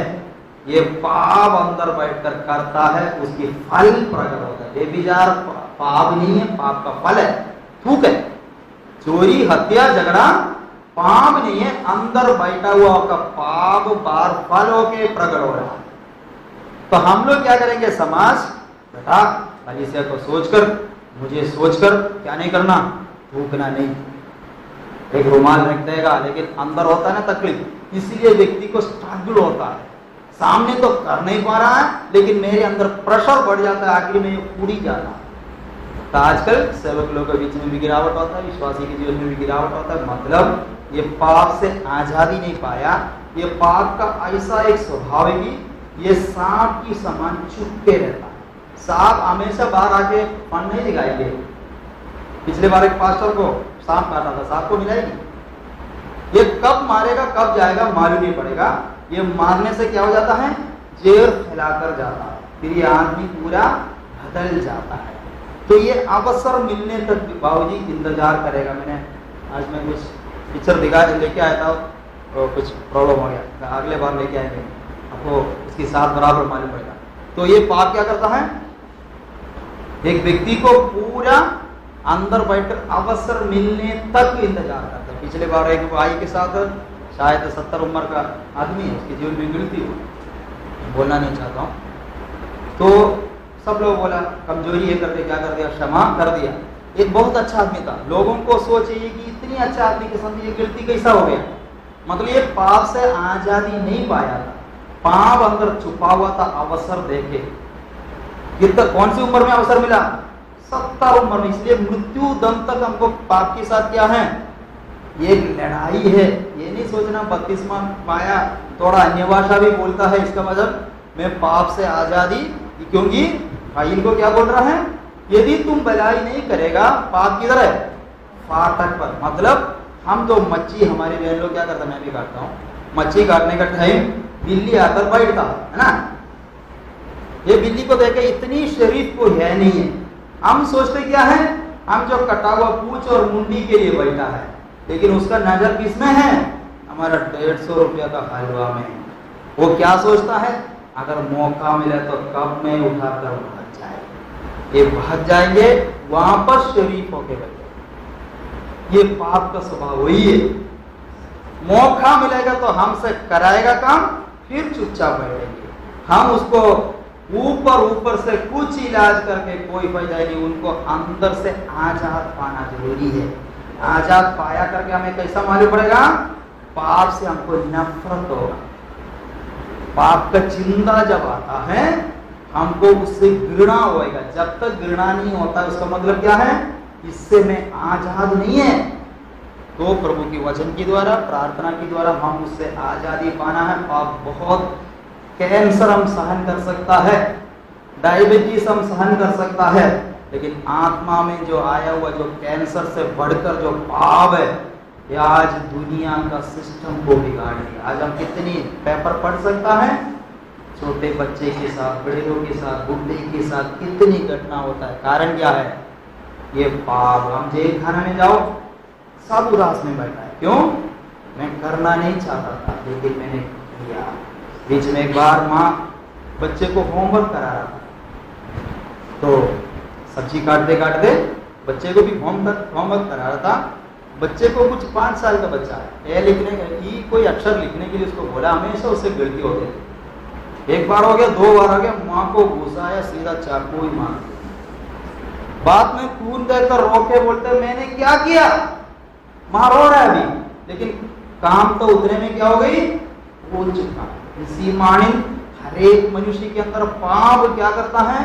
ये पाप अंदर बैठकर करता है, उसकी फल प्रकट होता है। बेबिजार पाप नहीं है, पाप का फल है, थूक है। चोरी, हत्या, झगड़ा पाप नहीं है, अंदर बैठा हुआ का पाप बार फल होके प्रकट हो रहा है। तो हम लोग क्या करेंगे? समाज बेटा मलेशिया को सोचकर, मुझे सोचकर क्या नहीं करना? थूकना नहीं। एक रुमाल रख देगा, लेकिन अंदर होता है ना तकलीफ, इसीलिए व्यक्ति को स्ट्रगल होता है। सामने तो कर नहीं पा रहा है, लेकिन मेरे अंदर प्रेशर बढ़ जाता है, आखिर में ये पूरी जाता है। तो आजकल सेवक लोगों के बीच में भी गिरावट होता है, विश्वासी के जीवन में भी गिरावट होता है। मतलब ये पाप से आजादी नहीं पाया। ये पाप का ऐसा एक स्वभाव है कि ये सांप की समान चुपके रहता है। सांप हमेशा बाहर आके फन नहीं दिखाएंगे। पिछले बार एक पास्टर को सांप काटा था, सांप को मिलाएगी। ये कब मारेगा कब जाएगा मालूम नहीं पड़ेगा। ये मारने से क्या हो जाता है? जहर फैलाकर जाता है, फिर ये आदमी पूरा बदल जाता है। तो ये अवसर मिलने तक बाबूजी इंतजार करेगा। आज मैं कुछ पिक्चर लेके आया था, तो कुछ प्रॉब्लम हो गया, अगले बार लेके आएंगे, आपको उसकी साथ बराबर मालूम पड़ेगा। तो ये पाप क्या करता है? एक व्यक्ति को पूरा अंदर बैठकर अवसर मिलने तक इंतजार करता है। पिछले बार एक भाई के साथ, शायद 70 उम्र का आदमी है, उसके जीवन में गिरती हुई, बोलना नहीं चाहता हूँ। तो सब लोग बोला कमजोरी है, कर दे, क्या कर दिया? क्षमा कर दिया। एक बहुत अच्छा आदमी था। लोगों को सोच ये कि इतनी अच्छा आदमी के साथ ये गिरती कैसा हो गया? मतलब ये पाप से आजादी नहीं पाया था, पाप अंदर छुपा हुआ था। अवसर देखे कितना, कौन सी उम्र में अवसर मिला? 70 उम्र में। इसलिए मृत्यु दम तक हमको पाप के साथ क्या है? ये लड़ाई है। ये नहीं सोचना 32वां पाया, थोड़ा अन्य भाषा भी बोलता है, इसका मतलब मैं पाप से आजादी, क्योंकि भाई इनको क्या बोल रहा है? यदि तुम भलाई नहीं करेगा, पाप किधर है? फाटक पर। मतलब हम तो मच्छी, हमारे बहन लोग क्या करता, मैं भी काटता हूँ, मच्छी काटने का टाइम बिल्ली आकर बैठता है ना। ये बिल्ली को देखे इतनी शरीफ को है नहीं है। हम सोचते क्या है? हम जो कटा हुआ पूंछ और मुंडी के लिए बैठा है, लेकिन उसका नजर किसमें है? हमारा 150 रुपया का हलवा में। वो क्या सोचता है? अगर मौका मिले तो कब में उठाकर भाग जाए। ये भाग जाएंगे, वहां पर शरीफ होके बैठे। ये पाप का स्वभाव वही है। मौका मिलेगा तो हमसे कराएगा काम, फिर चुपचाप बैठेंगे। हम उसको ऊपर से कुछ इलाज करके कोई फायदा नहीं। उनको अंदर से आजाद पाना जरूरी है। आजाद पाया करके हमें कैसा मालूम पड़ेगा? पाप से हमको नफरत होगा। पाप का चिंता जब आता है हमको उससे घृणा होएगा। जब तक घृणा नहीं होता उसका मतलब क्या है? इससे मैं आजाद नहीं है। तो प्रभु की वचन के द्वारा, प्रार्थना के द्वारा हम उससे आजादी पाना है। पाप बहुत, कैंसर हम सहन कर सकता है, डायबिटीज हम सहन कर सकता है, लेकिन आत्मा में जो आया हुआ जो कैंसर से बढ़कर जो पाप है, ये आज दुनिया का सिस्टम को बिगाड़ दिया। आज हम कितनी पेपर पढ़ सकता है, छोटे बच्चे के साथ, बड़े लोग के साथ, बुढ़े के साथ कितनी घटना होता है। कारण क्या है? ये पाप। हम जेल खाना में जाओ, सब उदास में बैठा है। क्यों? मैं करना नहीं चाहता था, लेकिन मैंने किया। बीच में एक बार माँ बच्चे को होमवर्क करा रहा था, तो सब्जी काटते काटते बच्चे को भी होमवर्क करा रहा था। बच्चे को कुछ 5 साल का बच्चा है, ए लिखने की कोई अक्षर लिखने के लिए उसको बोला, हमेशा उससे गलती होती है। एक बार हो गया, 2 बार हो गया, माँ को घुसाया, सीधा चाकू ही मार दिया। बाद में खून देकर रोके, बोलते मैंने क्या किया? माँ रो रहा है अभी, लेकिन काम तो उतने में क्या हो गई? हो चुका। इसी मानिंद हर एक मनुष्य के अंदर पाप क्या करता है?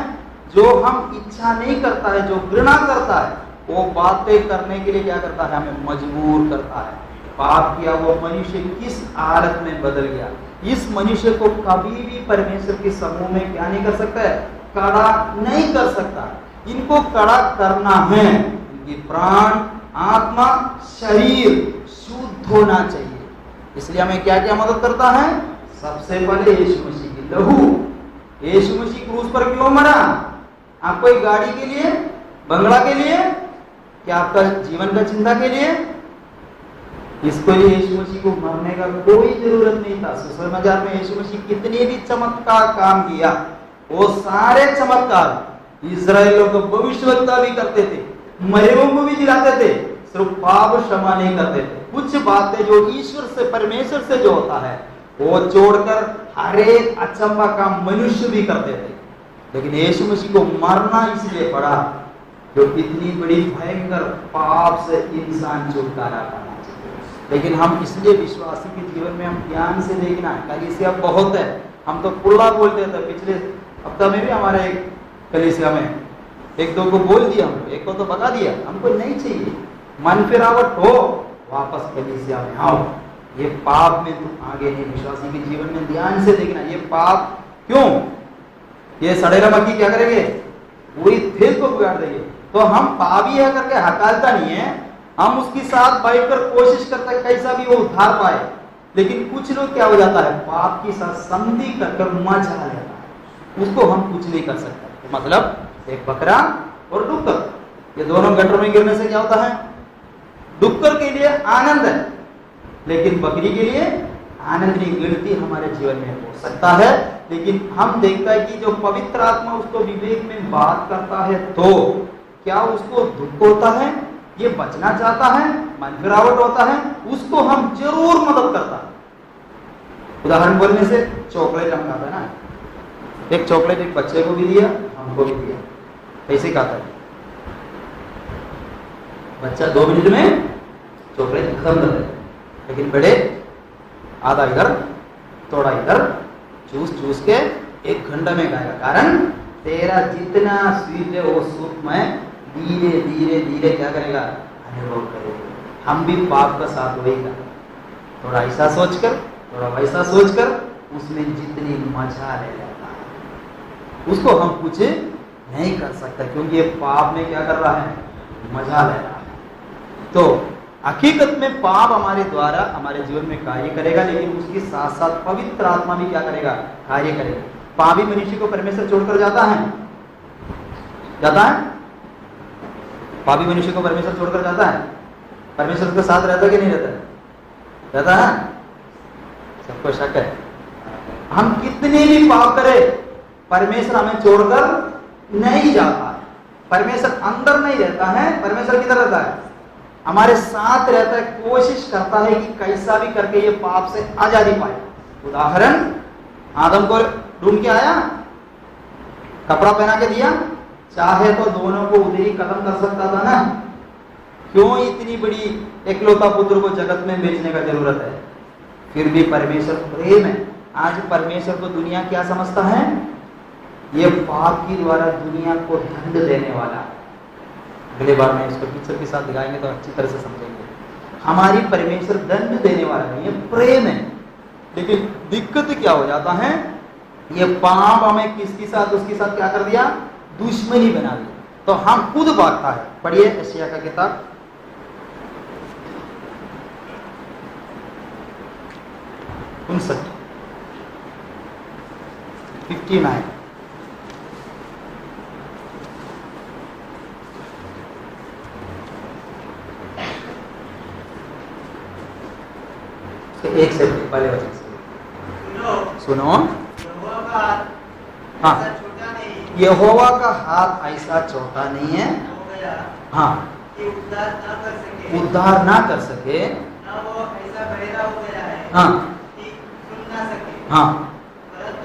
जो हम इच्छा नहीं करता है, जो घृणा करता है, वो बातें करने के लिए क्या करता है? हमें मजबूर करता है। पाप किया वो मनुष्य किस हालत में बदल गया। इस मनुष्य को कभी भी परमेश्वर के समूह में क्या नहीं कर सकता है? कड़ा नहीं कर सकता। इनको कड़ा करना है। इनकी प्राण, आत्मा, शरीर शुद्ध होना चाहिए। इसलिए हमें क्या क्या मदद करता है? सबसे पहले यीशु मसीह की लहू। यीशु मसीह क्रूस पर क्यों मरा? आप कोई गाड़ी के लिए, बंगला के लिए, क्या आपका जीवन का चिंता के लिए? इसको लिए यीशु मसीह को मरने का कोई जरूरत नहीं था। सुसमाचार में यीशु मसीह कितने भी चमत्कार काम किया, वो सारे चमत्कार इस्राएलियों को भविष्यवक्ता भी करते थे, मरे को भी जिलाते थे, सिर्फ पाप क्षमा नहीं करते थे। कुछ बातें जो ईश्वर से, परमेश्वर से जो होता है, वो छोड़कर हर एक अचंभा काम मनुष्य भी करते थे। लेकिन यीशु मसीह को मरना इसलिए पड़ा जो इतनी बड़ी भयंकर पाप से इंसान छुटकारा पाना चाहिए। लेकिन हम इसलिए विश्वासी के जीवन में हम ध्यान से देखना, कलीसिया बहुत है, हम तो पुल्ला बोलते थे। पिछले हफ्ता में भी हमारे एक कलीसिया में एक दो को बोल दिया, हमको एक को तो बता दिया, हमको नहीं चाहिए। मन फिरावट हो, वापस कलीसिया में आओ। ये पाप में तुम आगे नहीं। विश्वासी के जीवन में ध्यान से देखना, ये पाप क्यों, ये सड़ेला मक्खी क्या करेंगे? पूरी खेत को बिगाड़ देंगे। तो हम पापी है करके हटाता नहीं है, हम उसके साथ बैठकर कोशिश करते हैं कैसा भी वो उद्धार पाए। लेकिन कुछ लोग क्या हो जाता है, पाप के साथ संधि कर मजा लेता है, उसको हम कुछ नहीं कर सकते। मतलब एक बकरा और डुक्कर, ये दोनों गटर में गिरने से क्या होता है? डुक्कर के लिए आनंद है, लेकिन बकरी के लिए आनंद नहीं। गिनती हमारे जीवन में हो सकता है, लेकिन हम देखता है कि जो पवित्र आत्मा उसको विवेक में बात करता है, तो क्या उसको दुख होता है, ये बचना चाहता है, मन फिरावट होता है, उसको हम जरूर मदद करता है। उदाहरण बोलने से चॉकलेट हम खाता है ना, एक चॉकलेट एक बच्चे को भी दिया, हमको भी दिया, कैसे खाता है बच्चा? 2 मिनट में चॉकलेट खत्म कर दे, लेकिन बड़े आधा इधर थोड़ा इधर चूस चूस के 1 घंटा में खाएगा। कारण तेरा जितना स्वीट है वो सूप में धीरे धीरे धीरे क्या करेगा? अनुभव करेगा। हम भी पाप का साथ वही का, थोड़ा ऐसा सोचकर थोड़ा वैसा सोचकर उसमें जितनी मजा ले जाता है, उसको हम कुछ नहीं कर सकते, क्योंकि ये पाप में क्या कर रहा है? मजा ले रहा है। तो हकीकत में पाप हमारे द्वारा हमारे जीवन में कार्य करेगा, लेकिन उसके साथ साथ पवित्र आत्मा भी क्या करेगा? कार्य करेगा। पापी मनुष्य को परमेश्वर छोड़कर जाता है? जाता है? पापी मनुष्य को परमेश्वर छोड़कर जाता है? परमेश्वर उसके साथ रहता है कि नहीं रहता है? रहता है? सबको शक है। हम कितने भी पाप करें, परमेश्वर हमें छोड़कर नहीं जाता है। परमेश्वर अंदर नहीं रहता है, परमेश्वर किधर रहता है? हमारे साथ रहता है, कोशिश करता है कि कैसा भी करके ये पाप से आजादी पाए। उदाहरण, आदम को ढूंढ के आया, कपड़ा पहना के दिया, चाहे तो दोनों को उधर ही खत्म कर सकता था ना। क्यों इतनी बड़ी एकलौता पुत्र को जगत में बेचने का जरूरत है? फिर भी परमेश्वर प्रेम है। आज परमेश्वर को दुनिया क्या समझता है? ये पाप की द्वारा दुनिया को दंड देने वाला। अगली बार में इसको पिक्चर के साथ दिखाएंगे तो अच्छी तरह से समझेंगे। हमारी परमेश्वर दंड देने वाला नहीं, ये प्रेम है। लेकिन दिक्कत क्या हो जाता है? ये पाप हमें किसके साथ, उसके साथ क्या कर दिया? दुश्मनी बना दी, तो हम खुद भागता है। पढ़िए एशिया का किताब 59 एक से पहले वचन से सुनो। हाँ, यहोवा का हाथ ऐसा छोटा नहीं है, हाँ, उद्धार ना कर सके, हाँ, हाँ,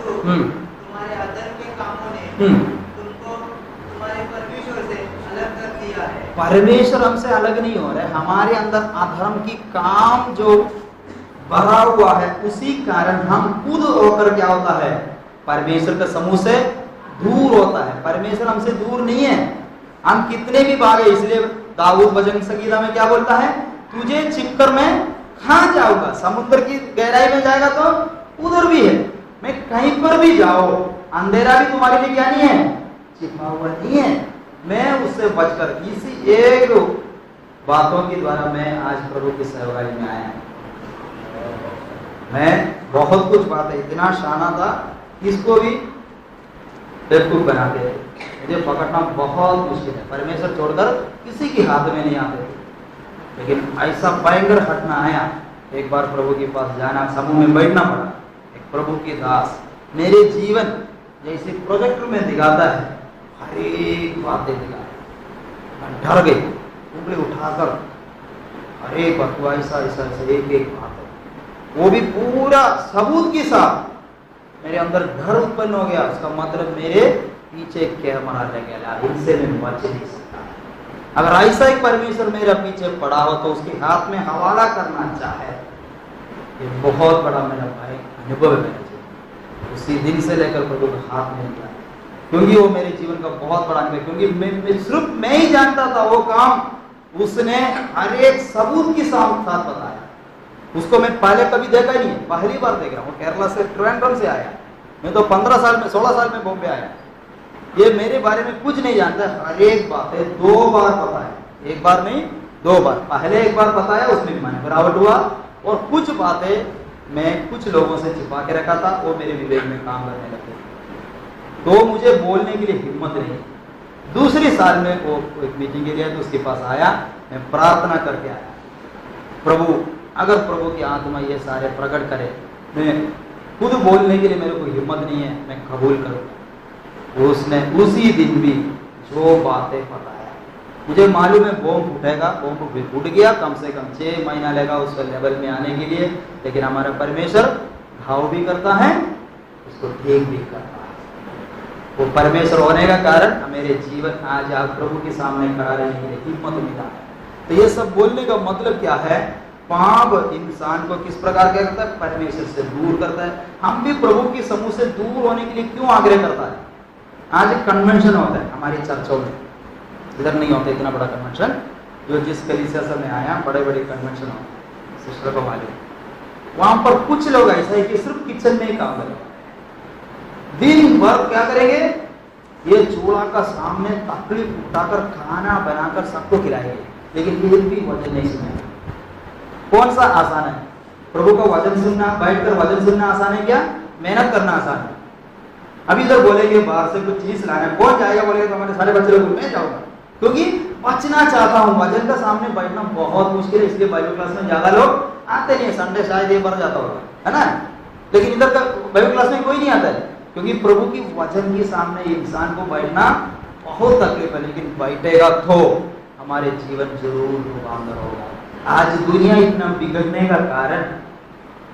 तुम्हारे अधर्म के कामों ने तुमको तुम्हारे परमेश्वर से अलग कर दिया है। परमेश्वर हमसे अलग नहीं हो रहे, हमारे अंदर अधर्म की काम जो भरा हुआ है, उसी कारण हम खुद होकर क्या होता है? परमेश्वर के समूह से दूर होता है। परमेश्वर हमसे दूर नहीं है, हम कितने भी भागे। इसलिए दाऊद भजन संगीता में क्या बोलता है? तुझे छिपकर मैं कहाँ जाऊंगा? समुद्र की गहराई में जाएगा तो उधर भी है, मैं कहीं पर भी जाओ, अंधेरा भी तुम्हारे लिए क्या नहीं है? छिपा हुआ नहीं है। मैं उससे बचकर इसी एक बातों के द्वारा मैं आज प्रभु की सेवकाई में आया। मैं बहुत कुछ बातें, इतना शाना था इसको भी बेवकूफ बनाते थे। मुझे पकड़ना बहुत मुश्किल है, परमेश्वर छोड़कर किसी के हाथ में नहीं आते। लेकिन ऐसा भयंकर हटना आया, एक बार प्रभु के पास जाना, समूह में बैठना पड़ा। एक प्रभु के दास मेरे जीवन जैसे प्रोजेक्टर में दिखाता है, हर एक बातें दिखाता है। डर गई, उंगली उठाकर हर एक बात, ऐसा ऐसा ऐसा एक एक बात है, वो भी पूरा सबूत के साथ। मेरे अंदर डर उत्पन्न हो गया, उसका मतलब मेरे पीछे कैमरा लग गया, इनसे मैं बच नहीं सकता। अगर ऐसा एक परमेश्वर मेरा पीछे पड़ा हो तो उसके हाथ में हवाला करना चाहे, ये बहुत बड़ा मेरा भाई अनुभव है मेरे जीवन। उसी दिन से लेकर प्रभु का हाथ में लिया, क्योंकि वो मेरे जीवन का बहुत बड़ा अनुभव, क्योंकि मैं सिर्फ मैं ही जानता था वो काम उसने हर एक सबूत के साथ बताया। उसको मैं पहले कभी देखा ही नहीं, पहली बार देख रहा हूँ। केरला से, ट्रिवेंड्रम से आया, मैं तो 15 साल में 16 साल में बॉम्बे आया। ये मेरे बारे में कुछ नहीं जानता, हर एक बात है 2 बार बताया, एक बार नहीं 2 बार। पहले एक बार बताया, उसमें मन गिरावट हुआ, और कुछ बातें मैं कुछ लोगों से छिपा के रखा था, वो मेरे विवेक में काम करने लगे, तो मुझे बोलने के लिए हिम्मत नहीं। दूसरी साल में वो एक मीटिंग के लिए तो उसके पास आया, मैं प्रार्थना करके आया, प्रभु अगर प्रभु की आत्मा ये सारे प्रकट करे, मैं खुद बोलने के लिए मेरे को हिम्मत नहीं है, मैं कबूल करूँगा। उसने उसी दिन भी जो बातें बताया, मुझे मालूम है बॉम्ब फूटेगा, बॉम्ब भी फूट गया, कम से कम 6 महीना लगा उस लेवल में आने के लिए। लेकिन हमारा परमेश्वर घाव भी करता है, उसको ठीक भी करता है। वो परमेश्वर होने का कारण मेरे जीवन आज आप प्रभु के सामने खड़ा रहने के लिए हिम्मत मिला है। तो ये सब बोलने का मतलब क्या है? पाप इंसान को किस प्रकार क्या करता है? परमेश्वर से दूर करता है। हम भी प्रभु के समूह से दूर होने के लिए क्यों आग्रह करता है? आज एक कन्वेंशन होता है हमारी चर्चों में, इधर नहीं होता इतना बड़ा कन्वेंशन, जो जिस कलीसिया से मैं आया बड़े बड़े कन्वेंशन होते हैं, सिस्टर को मालूम। वहां पर कुछ लोग ऐसा है कि सिर्फ किचन में ही काम करेंगे, दिन भर क्या करेंगे? ये चूल्हा का सामने तकली उठाकर खाना बनाकर सबको खिलाएंगे, लेकिन ये भी वचन नहीं सुनेंगे। कौन सा आसान है? प्रभु का वचन सुनना, बैठकर वचन सुनना आसान है क्या? मेहनत करना आसान है? अभी इधर बोलेंगे बाहर से कुछ चीज लाना है, कौन जाएगा? बोलेगा तो हमारे सारे बच्चे लोग, मैं जाऊंगा, क्योंकि बचना चाहता हूँ। वचन का सामने बैठना बहुत मुश्किल है, इसलिए बाइबल क्लास में ज्यादा लोग आते नहीं है। संडे शायद ये बढ़ जाता होगा, है ना? लेकिन इधर का बाइबल क्लास में कोई नहीं आता है, क्योंकि प्रभु की वचन के सामने इंसान को बैठना बहुत तकलीफ है। लेकिन बैठेगा तो हमारे जीवन जरूर रूपांतर होगा। आज दुनिया इतना बिगड़ने का कारण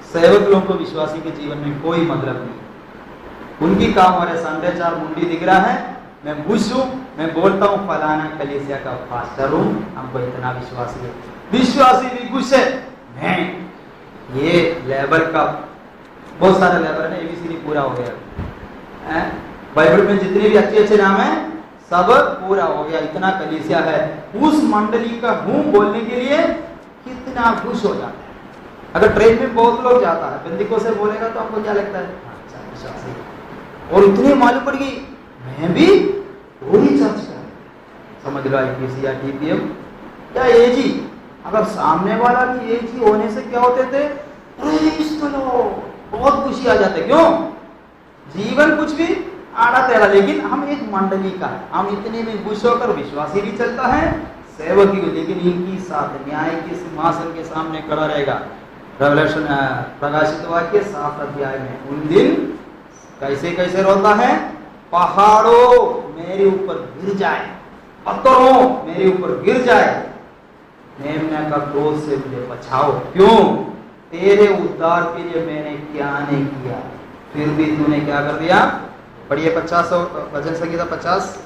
सेवक लोगों को विश्वासी के जीवन में कोई मतलब नहीं। उनकी काम हो रहा है, संडे 4 मुंडी दिख रहा है, मैं बुश हूँ, मैं बोलता हूँ फलाना कलीसिया का पास्टर हूँ, हमको इतना विश्वासी है। विश्वासी भी खुश है, मैं ये लेवल का बहुत सारा लेवल है ना, एबीसीडी पूरा हो गया। बाइबल में जितने भी अच्छे अच्छे नाम है सब पूरा हो गया, इतना कलीसिया है। उस मंडली का हूँ बोलने के लिए कितना खुश हो जाता है। अगर ट्रेन में बहुत लोग जाता है, बंदिकों से बोलेगा तो आपको क्या लगता है? अच्छा विश्वासी। और इतनी मालूम पड़ गई, मैं भी वही चर्च का, समझ लो आईपीसी या टीपीएम या एजी। अगर सामने वाला भी एजी होने से क्या होते थे? बहुत खुशी आ जाते। क्यों? जीवन कुछ भी आड़ा तेरा, लेकिन हम एक मंडली का है, हम इतने में खुश होकर विश्वासी भी चलता है, सेवक भी, लेकिन इनकी साथ न्याय के सिंहासन के सामने खड़ा रहेगा। रेवलेशन प्रकाशित वाक्य 7 अध्याय में उन दिन कैसे कैसे रोता है? पहाड़ों मेरे ऊपर गिर जाए, पत्थरों मेरे ऊपर गिर जाए, मेमना का क्रोध से मुझे बचाओ। क्यों? तेरे उद्धार के लिए मैंने क्या नहीं किया, फिर भी तूने क्या कर दिया? पढ़िए 50 भजन संगीता 50।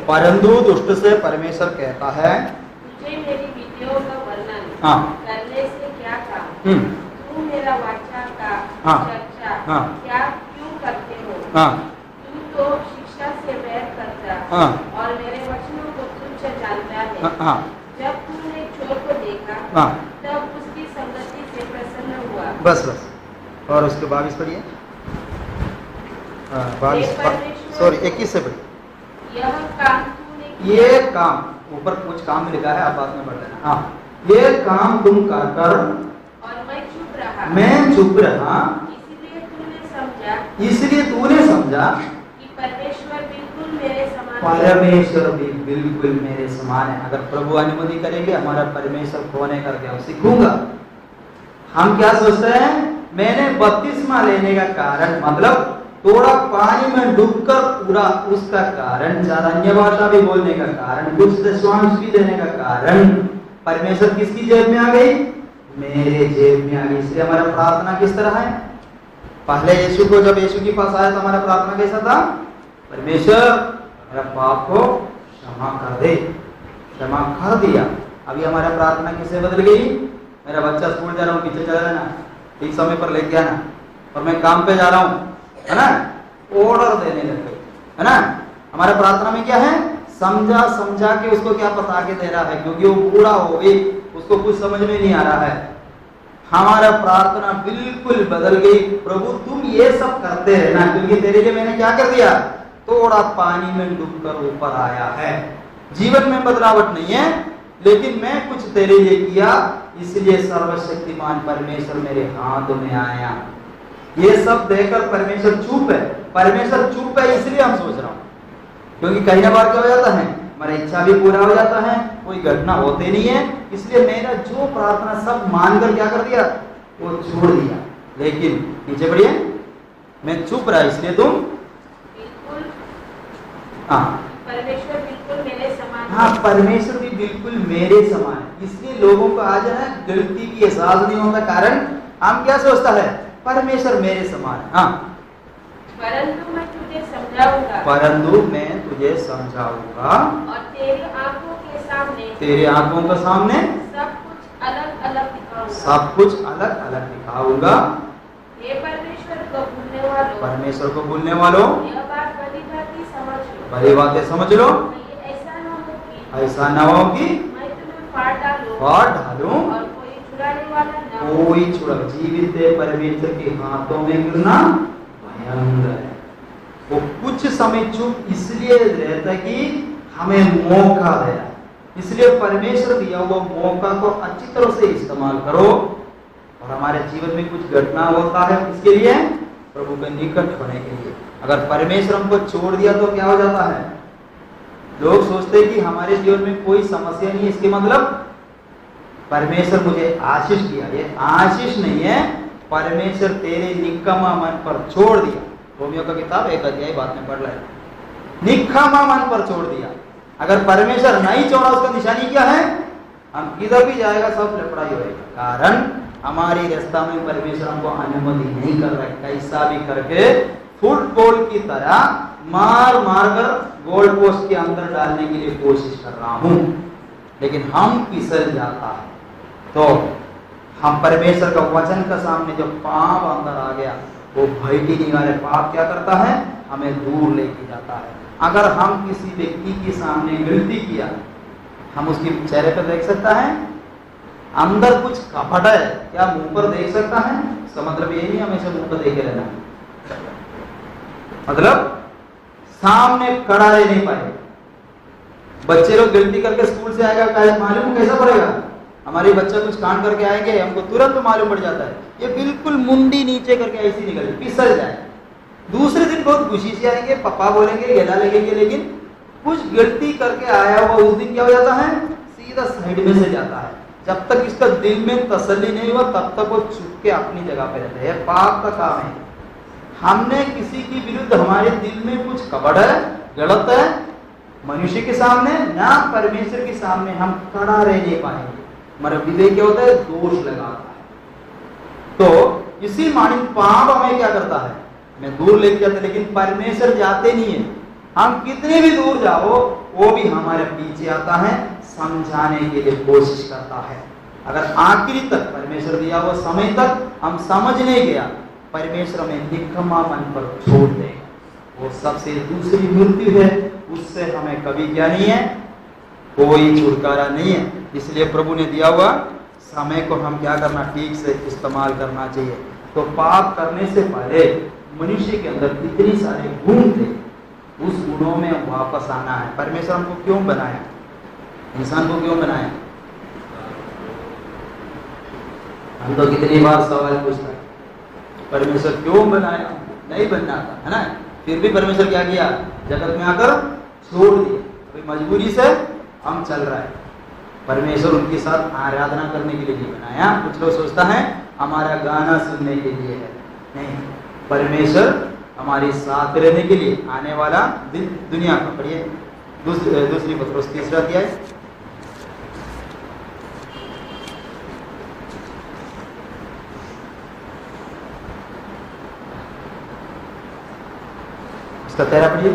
परंतु दुष्ट से परमेश्वर कहता है, तुझे मेरी विधियों का वर्णन करने से क्या काम? तू मेरा वाचा का चर्चा क्या क्यों करते हो? तू तो शिक्षा से वैर करता और मेरे वचनों को तुच्छ जानता है। जब तूने चोर को देखा तब उसकी संगति से प्रसन्न हुआ। बस और उसके 22 पढ़िए, 22 सॉरी 21 से पढ़िए। यह काम तूने किया। ये काम, ऊपर कुछ काम लिखा है, आप बाद में पढ़ लेना। हाँ, ये काम तुम कर और मैं चुप रहा। मैं चुप रहा, इसलिए तूने समझा कि परमेश्वर बिल्कुल मेरे समान है। परमेश्वर भी बिल्कुल मेरे समान है। अगर प्रभु अनुमति करेंगे हमारा परमेश्वर कौन है करके हम सीखूंगा। हम क्या सोचते हैं, मैंने बपतिस्मा लेने का कारण मतलब थोड़ा पानी में डूबकर पूरा, उसका कारण ज्यादा अन्य भाषा भी बोलने का कारण, कुछ दशवांश भी देने का कारण, परमेश्वर किसकी जेब में आ गई, मेरे जेब में आ गई। इसलिए हमारा प्रार्थना किस तरह है, पहले यीशु को जब यीशु के पास आया तो हमारा प्रार्थना कैसा था, परमेश्वर मेरा पाप को क्षमा कर दे, क्षमा कर दिया। अभी हमारा प्रार्थना किससे बदल गई, मेरा बच्चा स्कूल जा रहा हूँ, पीछे चला जाना, ठीक समय पर लेके आना, और मैं काम पे जा रहा हूँ, है ना, ऑर्डर देने लग गई, है ना। हमारा प्रार्थना में क्या है, समझा समझा के उसको क्या बता के दे रहा है, क्योंकि वो बूढ़ा हो गई, उसको कुछ समझ में नहीं आ रहा है। हमारा प्रार्थना बिल्कुल बदल गई, प्रभु तुम ये सब करते रहना, क्योंकि तेरे लिए मैंने क्या कर दिया, थोड़ा पानी में डूबकर ऊपर आया है। जीवन में बदलावट नहीं है, लेकिन मैं कुछ तेरे लिए किया, इसलिए सर्वशक्तिमान परमेश्वर मेरे हाथ में आया। ये सब देखकर परमेश्वर चुप है, परमेश्वर चुप है इसलिए हम सोच रहा हूं, क्योंकि कई ना बार क्या हो जाता है, हमारा इच्छा भी पूरा हो जाता है, कोई घटना होते नहीं है, इसलिए मैंने जो प्रार्थना सब मानकर क्या कर दिया, वो छोड़ दिया। लेकिन नीचे बढ़िए, मैं चुप रहा इसलिए तुम बिल्कुल, हाँ परमेश्वर बिल्कुल मेरे समान। हाँ, परमेश्वर भी बिल्कुल मेरे समान है। इसलिए लोगों को आज है गलती की एहसास नहीं होता, कारण हम क्या सोचता है, परमेश्वर मेरे समान है। हाँ, परंतु मैं तुझे समझाऊंगा, परंतु मैं तुझे समझाऊंगा और तेरी आंखों के सामने, तेरे आंखों के सामने सब कुछ अलग अलग दिखाऊंगा, सब कुछ अलग अलग दिखाऊंगा। हे परमेश्वर को भूलने वालों, परमेश्वर को भूलने वालों, यह बात भली भांति समझ लो, भली बातें समझ लो, कहीं ऐसा न हो कि ऐसा न हो कि मैं तुम्हें फाड़ डालूं, और कोई छुड़ाने वाला न हो। कोई छुड़ा, जीवित परमेश्वर के हाथों में गिरना भयंकर है। वो कुछ समय चुप इसलिए रहता है कि हमें मौका दे रहा है, इसलिए परमेश्वर दिया हुआ मौका को अच्छी तरह से इस्तेमाल करो। और हमारे जीवन में कुछ घटना होता है, इसके लिए प्रभु के निकट होने के लिए। अगर परमेश्वर हमको छोड़ दिया तो क्या हो जाता है, लोग सोचते हैं कि हमारे जीवन में कोई समस्या नहीं है, इसके मतलब परमेश्वर मुझे आशीष दिया। ये आशीष नहीं है, परमेश्वर तेरे निकम्मा मन पर छोड़ दिया। रोमियो का किताब 1 अध्याय बाद में पढ़ रहे, निकम्मा मन पर छोड़ दिया। अगर परमेश्वर नहीं छोड़ा, उसका निशानी क्या है, हम किधर भी जाएगा सब लफड़ाई होएगा, कारण हमारी रास्ता में परमेश्वर हमको अनुमति नहीं कर रहा है। कैसा भी करके फुटबॉल की तरह मार मार कर गोल पोस्ट के अंदर डालने के लिए कोशिश कर रहा हूं, लेकिन हम फिसल जाता है। तो हम परमेश्वर का वचन का सामने जब पाप अंदर आ गया, वो भय की निगाह पाप क्या करता है, हमें दूर लेके जाता है। अगर हम किसी व्यक्ति के सामने गलती किया, हम उसके चेहरे पर देख सकता है अंदर कुछ कपट है, क्या मुंह पर देख सकता है, इसका मतलब ये नहीं हमेशा मुंह पर देखे रहना, मतलब सामने खड़ा रह नहीं पाए। बच्चे लोग गलती करके स्कूल से आएगा, मालूम कैसा पड़ेगा, हमारे बच्चा कुछ कांड करके आएंगे, हमको तुरंत मालूम पड़ जाता है, ये बिल्कुल मुंडी नीचे करके ऐसी निकल फिसल जाए। दूसरे दिन बहुत खुशी से आएंगे, पापा बोलेंगे, गला लगेंगे, लेकिन कुछ गलती करके आया हुआ उस दिन क्या हो जाता है, सीधा साइड में से जाता है। जब तक इसका दिल में तसल्ली नहीं हुआ तब तक वो चुप के अपनी जगह पे रहता है। पाप का काम है। हमने किसी के विरुद्ध हमारे दिल में कुछ कपट है, गलत है, मनुष्य के सामने ना परमेश्वर के सामने हम खड़ा रह नहीं पाएंगे। हमारा विवेक क्या होता है, दोष लगाता है। तो इसी मानिंद पाप हमें क्या करता है, मैं दूर लेके जाते, लेकिन परमेश्वर जाते नहीं है। हम कितने भी दूर जाओ, वो भी हमारे पीछे आता है, समझाने के लिए कोशिश करता है। अगर आखिरी तक परमेश्वर दिया वो समय तक हम समझ नहीं गया, परमेश्वर हमें निकम्मा मन पर छोड़ देगा। वो सबसे दूसरी मृत्यु है, उससे हमें कभी क्या नहीं है, कोई छुटकारा नहीं है। इसलिए प्रभु ने दिया हुआ समय को हम क्या करना, ठीक से इस्तेमाल करना चाहिए। तो पाप करने से पहले मनुष्य के अंदर कितने सारे गुण थे, उस गुणों में वापस आना है। परमेश्वर हमको क्यों बनाया, इंसान को क्यों बनाया? हम तो कितनी बार सवाल पूछता है, परमेश्वर क्यों बनाया? नहीं बनना था, है ना? फिर भी परमेश्वर क्या किया, जगत में आकर छोड़ दिया। कोई मजबूरी से हम चल रहा है। परमेश्वर उनके साथ आराधना करने के लिए नहीं बनाया। कुछ लोग सोचता है हमारा गाना सुनने के लिए है, नहीं, परमेश्वर हमारे साथ रहने के लिए आने वाला दिन दुनिया का। पढ़िए दूसरी पत्रोस 3 अध्याय, उसका 13 पढ़िए।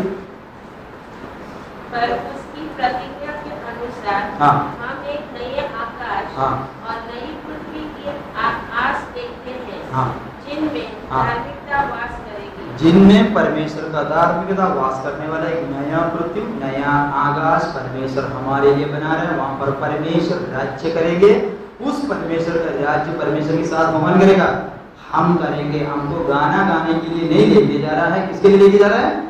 पर उसकी प्रतिज्ञा के अनुसार हाँ। हम एक नए आकाश हाँ। और नई पृथ्वी की आस देखते हैं, हाँ। जिनमें हाँ। धार्मिकता वास करेगी। जिनमें परमेश्वर का धार्मिकता वास करने वाला एक नया पृथ्वी, नया आकाश परमेश्वर हमारे लिए बना रहे हैं। वहां पर परमेश्वर राज्य करेंगे। उस परमेश्वर का राज्य परमेश्वर के साथ कौन करेगा? हम करेंगे। हमको गाना गाने के लिए नहीं लेके जा रहा है। किसके लिए लेके जा रहा है?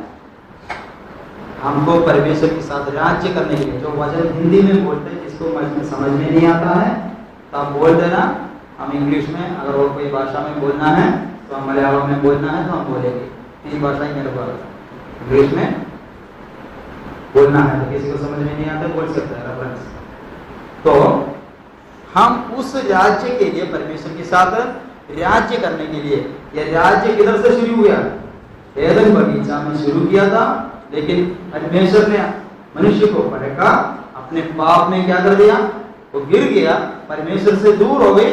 हमको परमेश्वर के साथ राज्य करने के लिए। जो वचन हिंदी में बोलते हैं, जिसको समझ में नहीं आता है तो आप बोल देना। हम इंग्लिश में, अगर और कोई भाषा में बोलना है तो हम मलयालम में बोलना है तो हम बोलेंगे। 3 भाषा ही मेरे को आता है। इंग्लिश में बोलना है तो किसी को समझ में नहीं आता बोल सकता है रेफरेंस। तो हम उस राज्य के लिए परमेश्वर के साथ राज्य करने के लिए, यह राज्य किधर से शुरू हुआ? एदन बगीचा में शुरू किया था, लेकिन परमेश्वर ने मनुष्य को भटका, अपने पाप में क्या कर दिया? वो गिर गया, परमेश्वर से दूर हो गई।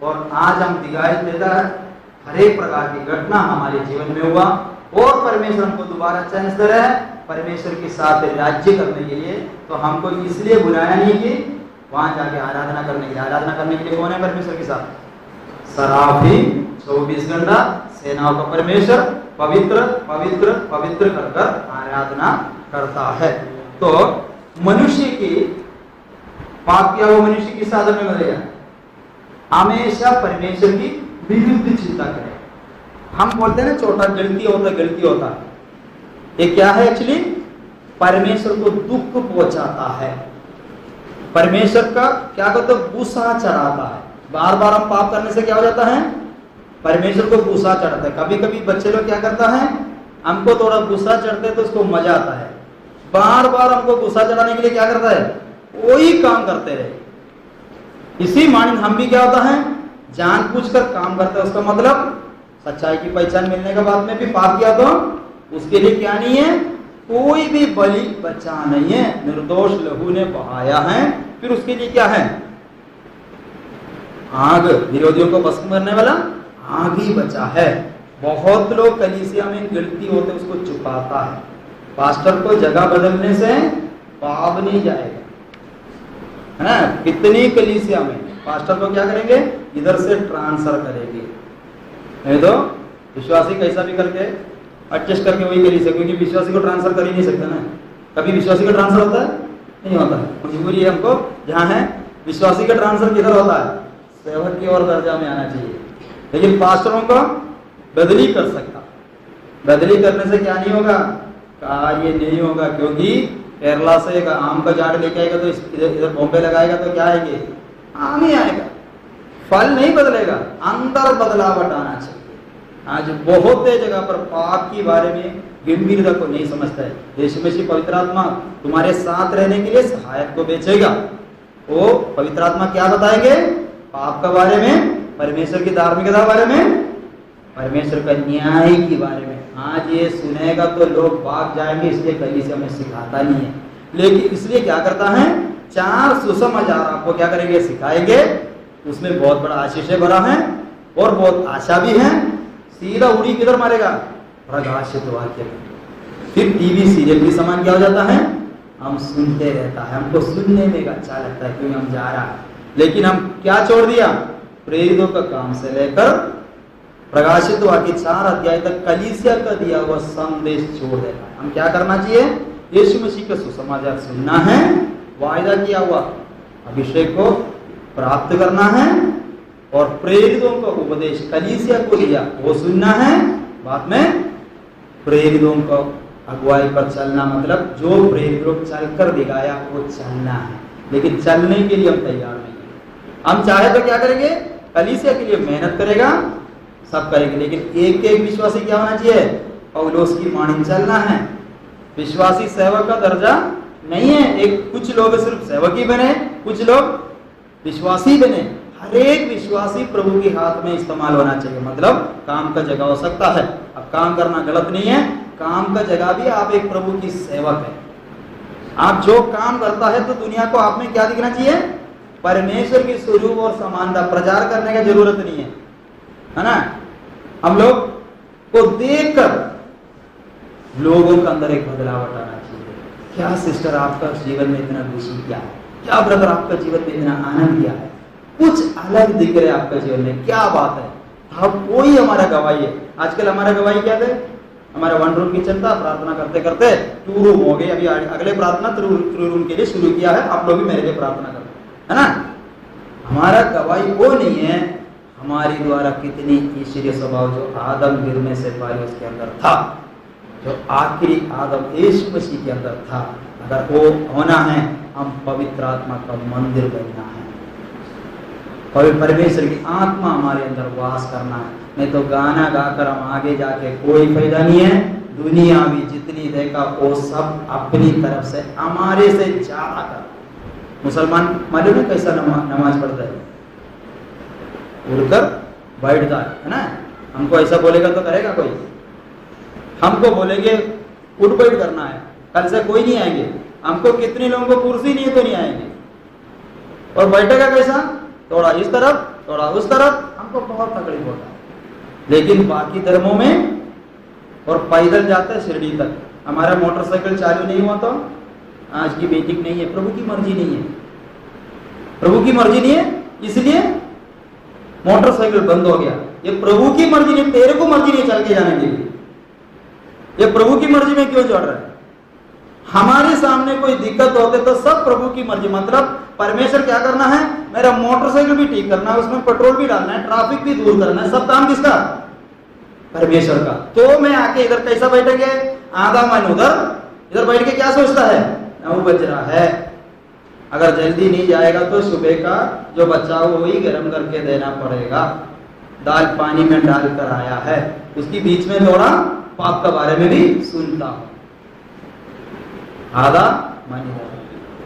और आज हम दिखाई देता है हर एक प्रकार की घटना हमारे जीवन में हुआ, और परमेश्वर हमको दोबारा चांस दे रहा है परमेश्वर के साथ राज्य करने के लिए। तो हमको इसलिए बुलाया नहीं कि वहां जाके आराधना करने के लिए। आराधना करने के लिए कौन है परमेश्वर के साथ? सराफी 24 घंटा सेनाओं का परमेश्वर पवित्र पवित्र पवित्र कर कर आराधना करता है। तो मनुष्य की पाप किया हुआ मनुष्य किस साधन में बदलेगा? हमेशा परमेश्वर की विरुद्ध चिंता करें। हम बोलते हैं ना छोटा गलती होता। ये क्या है एक्चुअली? परमेश्वर को दुख पहुंचाता है। परमेश्वर का क्या कहते हैं? गुस्सा चढ़ाता है। बार बार हम पाप करने से क्या हो जाता है? परमेश्वर को गुस्सा चढ़ता है। कभी कभी बच्चे लोग क्या करता है, हमको थोड़ा गुस्सा चढ़ते है तो उसको मजा आता है। बार बार हमको गुस्सा चढ़ाने के लिए क्या करता है? वही काम करते रहे। इसी मानिंद हम भी क्या होता है, जानबूझकर काम करते हैं। उसका मतलब सच्चाई की पहचान मिलने के बाद में भी पाप किया तो उसके लिए क्या नहीं है? कोई भी बलि बचा नहीं है। निर्दोष लहू ने बहाया है। फिर उसके लिए क्या है? आग, विरोधियों को भस्म करने वाला आग ही बचा है। बहुत लोग कलीसिया में गलती होते उसको छुपाता है। पास्टर को जगह बदलने से पाप नहीं जाएगा, है ना? कितनी कलीसिया में पास्टर को क्या करेंगे? इधर से ट्रांसफर करेंगे, नहीं तो विश्वासी कैसा भी करके एडजस्ट करके वही कलीसिया, क्योंकि विश्वासी को ट्रांसफर कर ही नहीं सकता ना। कभी विश्वासी का ट्रांसफर होता है? नहीं होता है। मजबूरी है हमको जहाँ है विश्वासी का ट्रांसफर किधर होता है? सेवक की और दर्जा में आना चाहिए। लेकिन पास्टरों को बदली कर सकता। बदली करने से क्या नहीं होगा? कार्य नहीं होगा, क्योंकि केरला से एक आम का झाड़ लेके आएगा तो इधर बॉम्बे लगाएगा तो क्या आएंगे? आम ही आएगा, फल नहीं बदलेगा। अंदर बदलावट आना चाहिए। आज बहुत जगह पर पाप के बारे में गंभीरता को नहीं समझता है। यीशु मसीह पवित्र आत्मा तुम्हारे साथ रहने के लिए सहायक को भेजेगा। वो पवित्र आत्मा क्या बताएंगे? पाप के बारे में, परमेश्वर की धार्मिकता के बारे में, परमेश्वर का न्याय के बारे में। आज ये सुनेगा तो लोग भाग जाएंगे, इसलिए कलीसिया में सिखाता नहीं है। लेकिन इसलिए क्या करता है? 4 सुसमाचार आपको क्या करेंगे? सिखाएंगे। उसमें बहुत बड़ा आशीष भरा है और बहुत आशा भी है। सीधा उड़ी किधर मारेगा? प्रकाशित वाक्य में। फिर टीवी सीरियल भी समान क्या हो जाता है? हम सुनते रहता है, हमको सुनने में अच्छा लगता है क्योंकि हम जा रहा है। लेकिन हम क्या छोड़ दिया? प्रेरितों का काम से लेकर प्रकाशित वाक्य 4 अध्याय तक कलीसिया का दिया हुआ संदेश छोड़ देता है। हम क्या करना चाहिए? यीशु मसीह का सुसमाचार सुनना है, वायदा किया हुआ अभिषेक को प्राप्त करना है, और प्रेरितों का उपदेश कलीसिया को दिया वो सुनना है। बाद में प्रेरितों को अगुवाई पर चलना, मतलब जो प्रेरित लोग चलकर दिखाया वो चलना है। लेकिन चलने के लिए हम तैयार नहीं है। हम चाहे तो क्या करेंगे, कलीसिया के लिए मेहनत करेगा, सब करेंगे, लेकिन एक एक विश्वासी क्या होना चाहिए, पौलुस की वाणी चलना है। विश्वासी सेवक का दर्जा नहीं है। एक कुछ लोग सिर्फ सेवक ही बने, कुछ लोग विश्वासी बने। हर एक विश्वासी प्रभु के हाथ में इस्तेमाल होना चाहिए, मतलब काम का जगह हो सकता है। अब काम करना गलत नहीं है, काम का जगह भी आप एक प्रभु की सेवक है। आप जो काम करता है तो दुनिया को आप में क्या दिखना चाहिए, परमेश्वर की स्वरूप और समानता। प्रचार करने की जरूरत नहीं है ना। हम लोग को देखकर लोगों के अंदर एक बदलाव आना चाहिए। क्या सिस्टर आपका जीवन में इतना खुशी क्या है, क्या ब्रदर आपका जीवन में इतना आनंद क्या है, कुछ अलग दिख रहे आपका जीवन में, क्या बात है। अब वही हमारा गवाही है। आजकल हमारा गवाही क्या थे, हमारा 1 रूम किचन था, प्रार्थना करते करते 2 रूम हो गए। अभी अगले प्रार्थना 3 रूम के लिए शुरू किया है। आप लोग भी मेरे लिए प्रार्थना करो, है ना। हमारा गवाही वो नहीं है हमारी द्वारा कितनी ईश्वरीय स्वभाव जो आदम गिरने से पहले उसके अंदर था, जो आखिरी आदम यीशु मसीह के अंदर था। अगर वो होना है, हम पवित्र आत्मा का मंदिर बनना है, परमेश्वर की आत्मा हमारे अंदर वास करना है। नहीं तो गाना गाकर हम आगे जाके कोई फायदा नहीं है। दुनिया भी जितनी देखा वो सब अपनी तरफ से हमारे से ज्यादा कर। मुसलमान मालूम है कैसा नमाज पढ़ता है, उड़कर बैठता है ना। हमको ऐसा बोलेगा तो करेगा कोई, हमको बोलेंगे उठ बैठ करना है, कल से कोई नहीं आएंगे। हमको कितने लोगों को कुर्सी नहीं है तो नहीं आएंगे। और बैठेगा कैसा, थोड़ा इस तरफ थोड़ा उस तरफ, हमको बहुत तकलीफ होता है। लेकिन बाकी धर्मों में और पैदल जाता है शिरडी तक। हमारा मोटरसाइकिल चालू नहीं हुआ तो आज की मीटिंग नहीं है। प्रभु की मर्जी नहीं है, प्रभु की मर्जी नहीं है, इसलिए मोटरसाइकिल बंद हो गया। ये प्रभु की मर्जी नहीं, तेरे को मर्जी नहीं चल के जाने के लिए। ये प्रभु की मर्जी में क्यों चढ़ रहा है। हमारे सामने कोई दिक्कत होते तो सब प्रभु की मर्जी, मतलब परमेश्वर क्या करना है, मेरा मोटरसाइकिल भी ठीक करना है, उसमें पेट्रोल भी डालना है, ट्रैफिक भी दूर करना है, सब काम किसका, परमेश्वर का। तो मैं आके इधर कैसा बैठेंगे, आधा मन उधर, इधर बैठ के क्या सोचता है, 9 बज रहा है, अगर जल्दी नहीं जाएगा तो सुबह का जो बच्चा हो वही गर्म करके देना पड़ेगा। दाल पानी में डालकर आया है, उसकी बीच में थोड़ा पाप के बारे में भी सुनता हूं। आधा मन,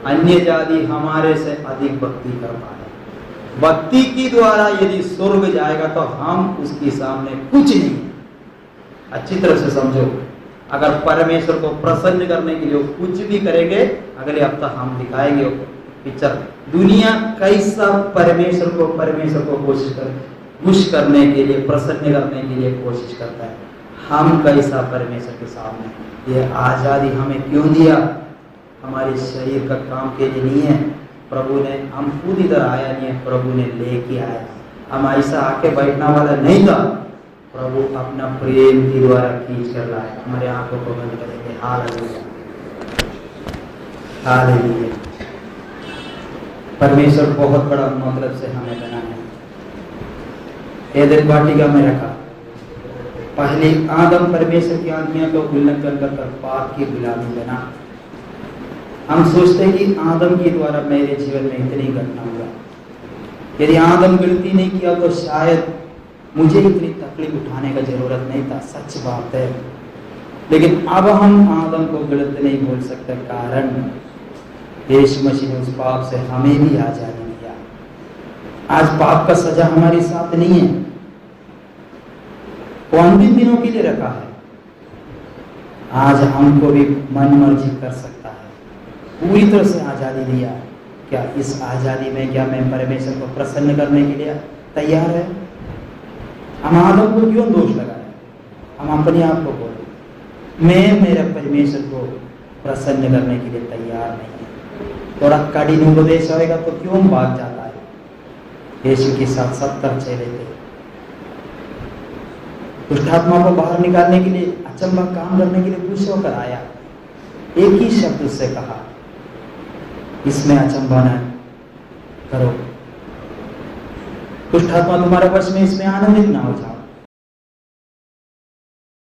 अन्य जाति हमारे से अधिक भक्ति करता है। भक्ति की द्वारा यदि स्वर्ग जाएगा तो हम उसके सामने कुछ नहीं। अच्छी तरह से समझो, अगर परमेश्वर को प्रसन्न करने के लिए कुछ भी करेंगे, अगले हफ्ता हम दिखाएंगे पिक्चर, दुनिया कैसा परमेश्वर को खुश करने के लिए, प्रसन्न करने के लिए कोशिश करता है। हम कैसा परमेश्वर के सामने। ये आजादी हमें क्यों दिया, हमारे शरीर का काम के लिए नहीं है। प्रभु ने, हम खुद इधर आया नहीं है, प्रभु ने लेके आया। हम ऐसा आके बैठना वाला नहीं था, प्रभु अपना प्रेम के द्वारा खींच कर लाया। हमारे आंखों को बंद करेंगे। Hallelujah, hallelujah. परमेश्वर बहुत बड़ा मतलब से हमें बना है। एदेन वाटिका में रखा, पहले आदम परमेश्वर की आज्ञा को उल्लंघन कर पाप की गुलामी बना। हम सोचते हैं कि आदम के द्वारा मेरे जीवन में इतनी घटना हुआ, यदि आदम गलती नहीं किया तो शायद मुझे इतनी तकलीफ उठाने का जरूरत नहीं था। सच बात है, लेकिन अब हम आदम को गलत नहीं बोल सकते, कारण यीशु मसीह ने उस पाप से हमें भी आजादी दिया। आज पाप का सजा हमारे साथ नहीं है, वो अंतिम दिनों के लिए रखा है। आज हमको भी मन मर्जी कर सकता है, पूरी तरह से आजादी दिया। क्या इस आजादी में क्या मैं परमेश्वर को प्रसन्न करने के लिए तैयार है? हम आदम को क्यों दोष लगाए? हम अपने आप को बोले मैं मेरे परमेश्वर को प्रसन्न करने के लिए तैयार नहीं है। थोड़ा कठिन उपदेश होगा तो क्यों भाग जाता है? यीशु के साथ 70 चेले थे, दुष्टात्मा को बाहर निकालने के लिए, अचंभा काम करने के लिए खुश होकर आया। एक ही शब्द उससे कहा, इसमें अचंभा न करो, दुष्ट आत्मा तुम्हारे वश में, इसमें आनंदित ना हो जाओ।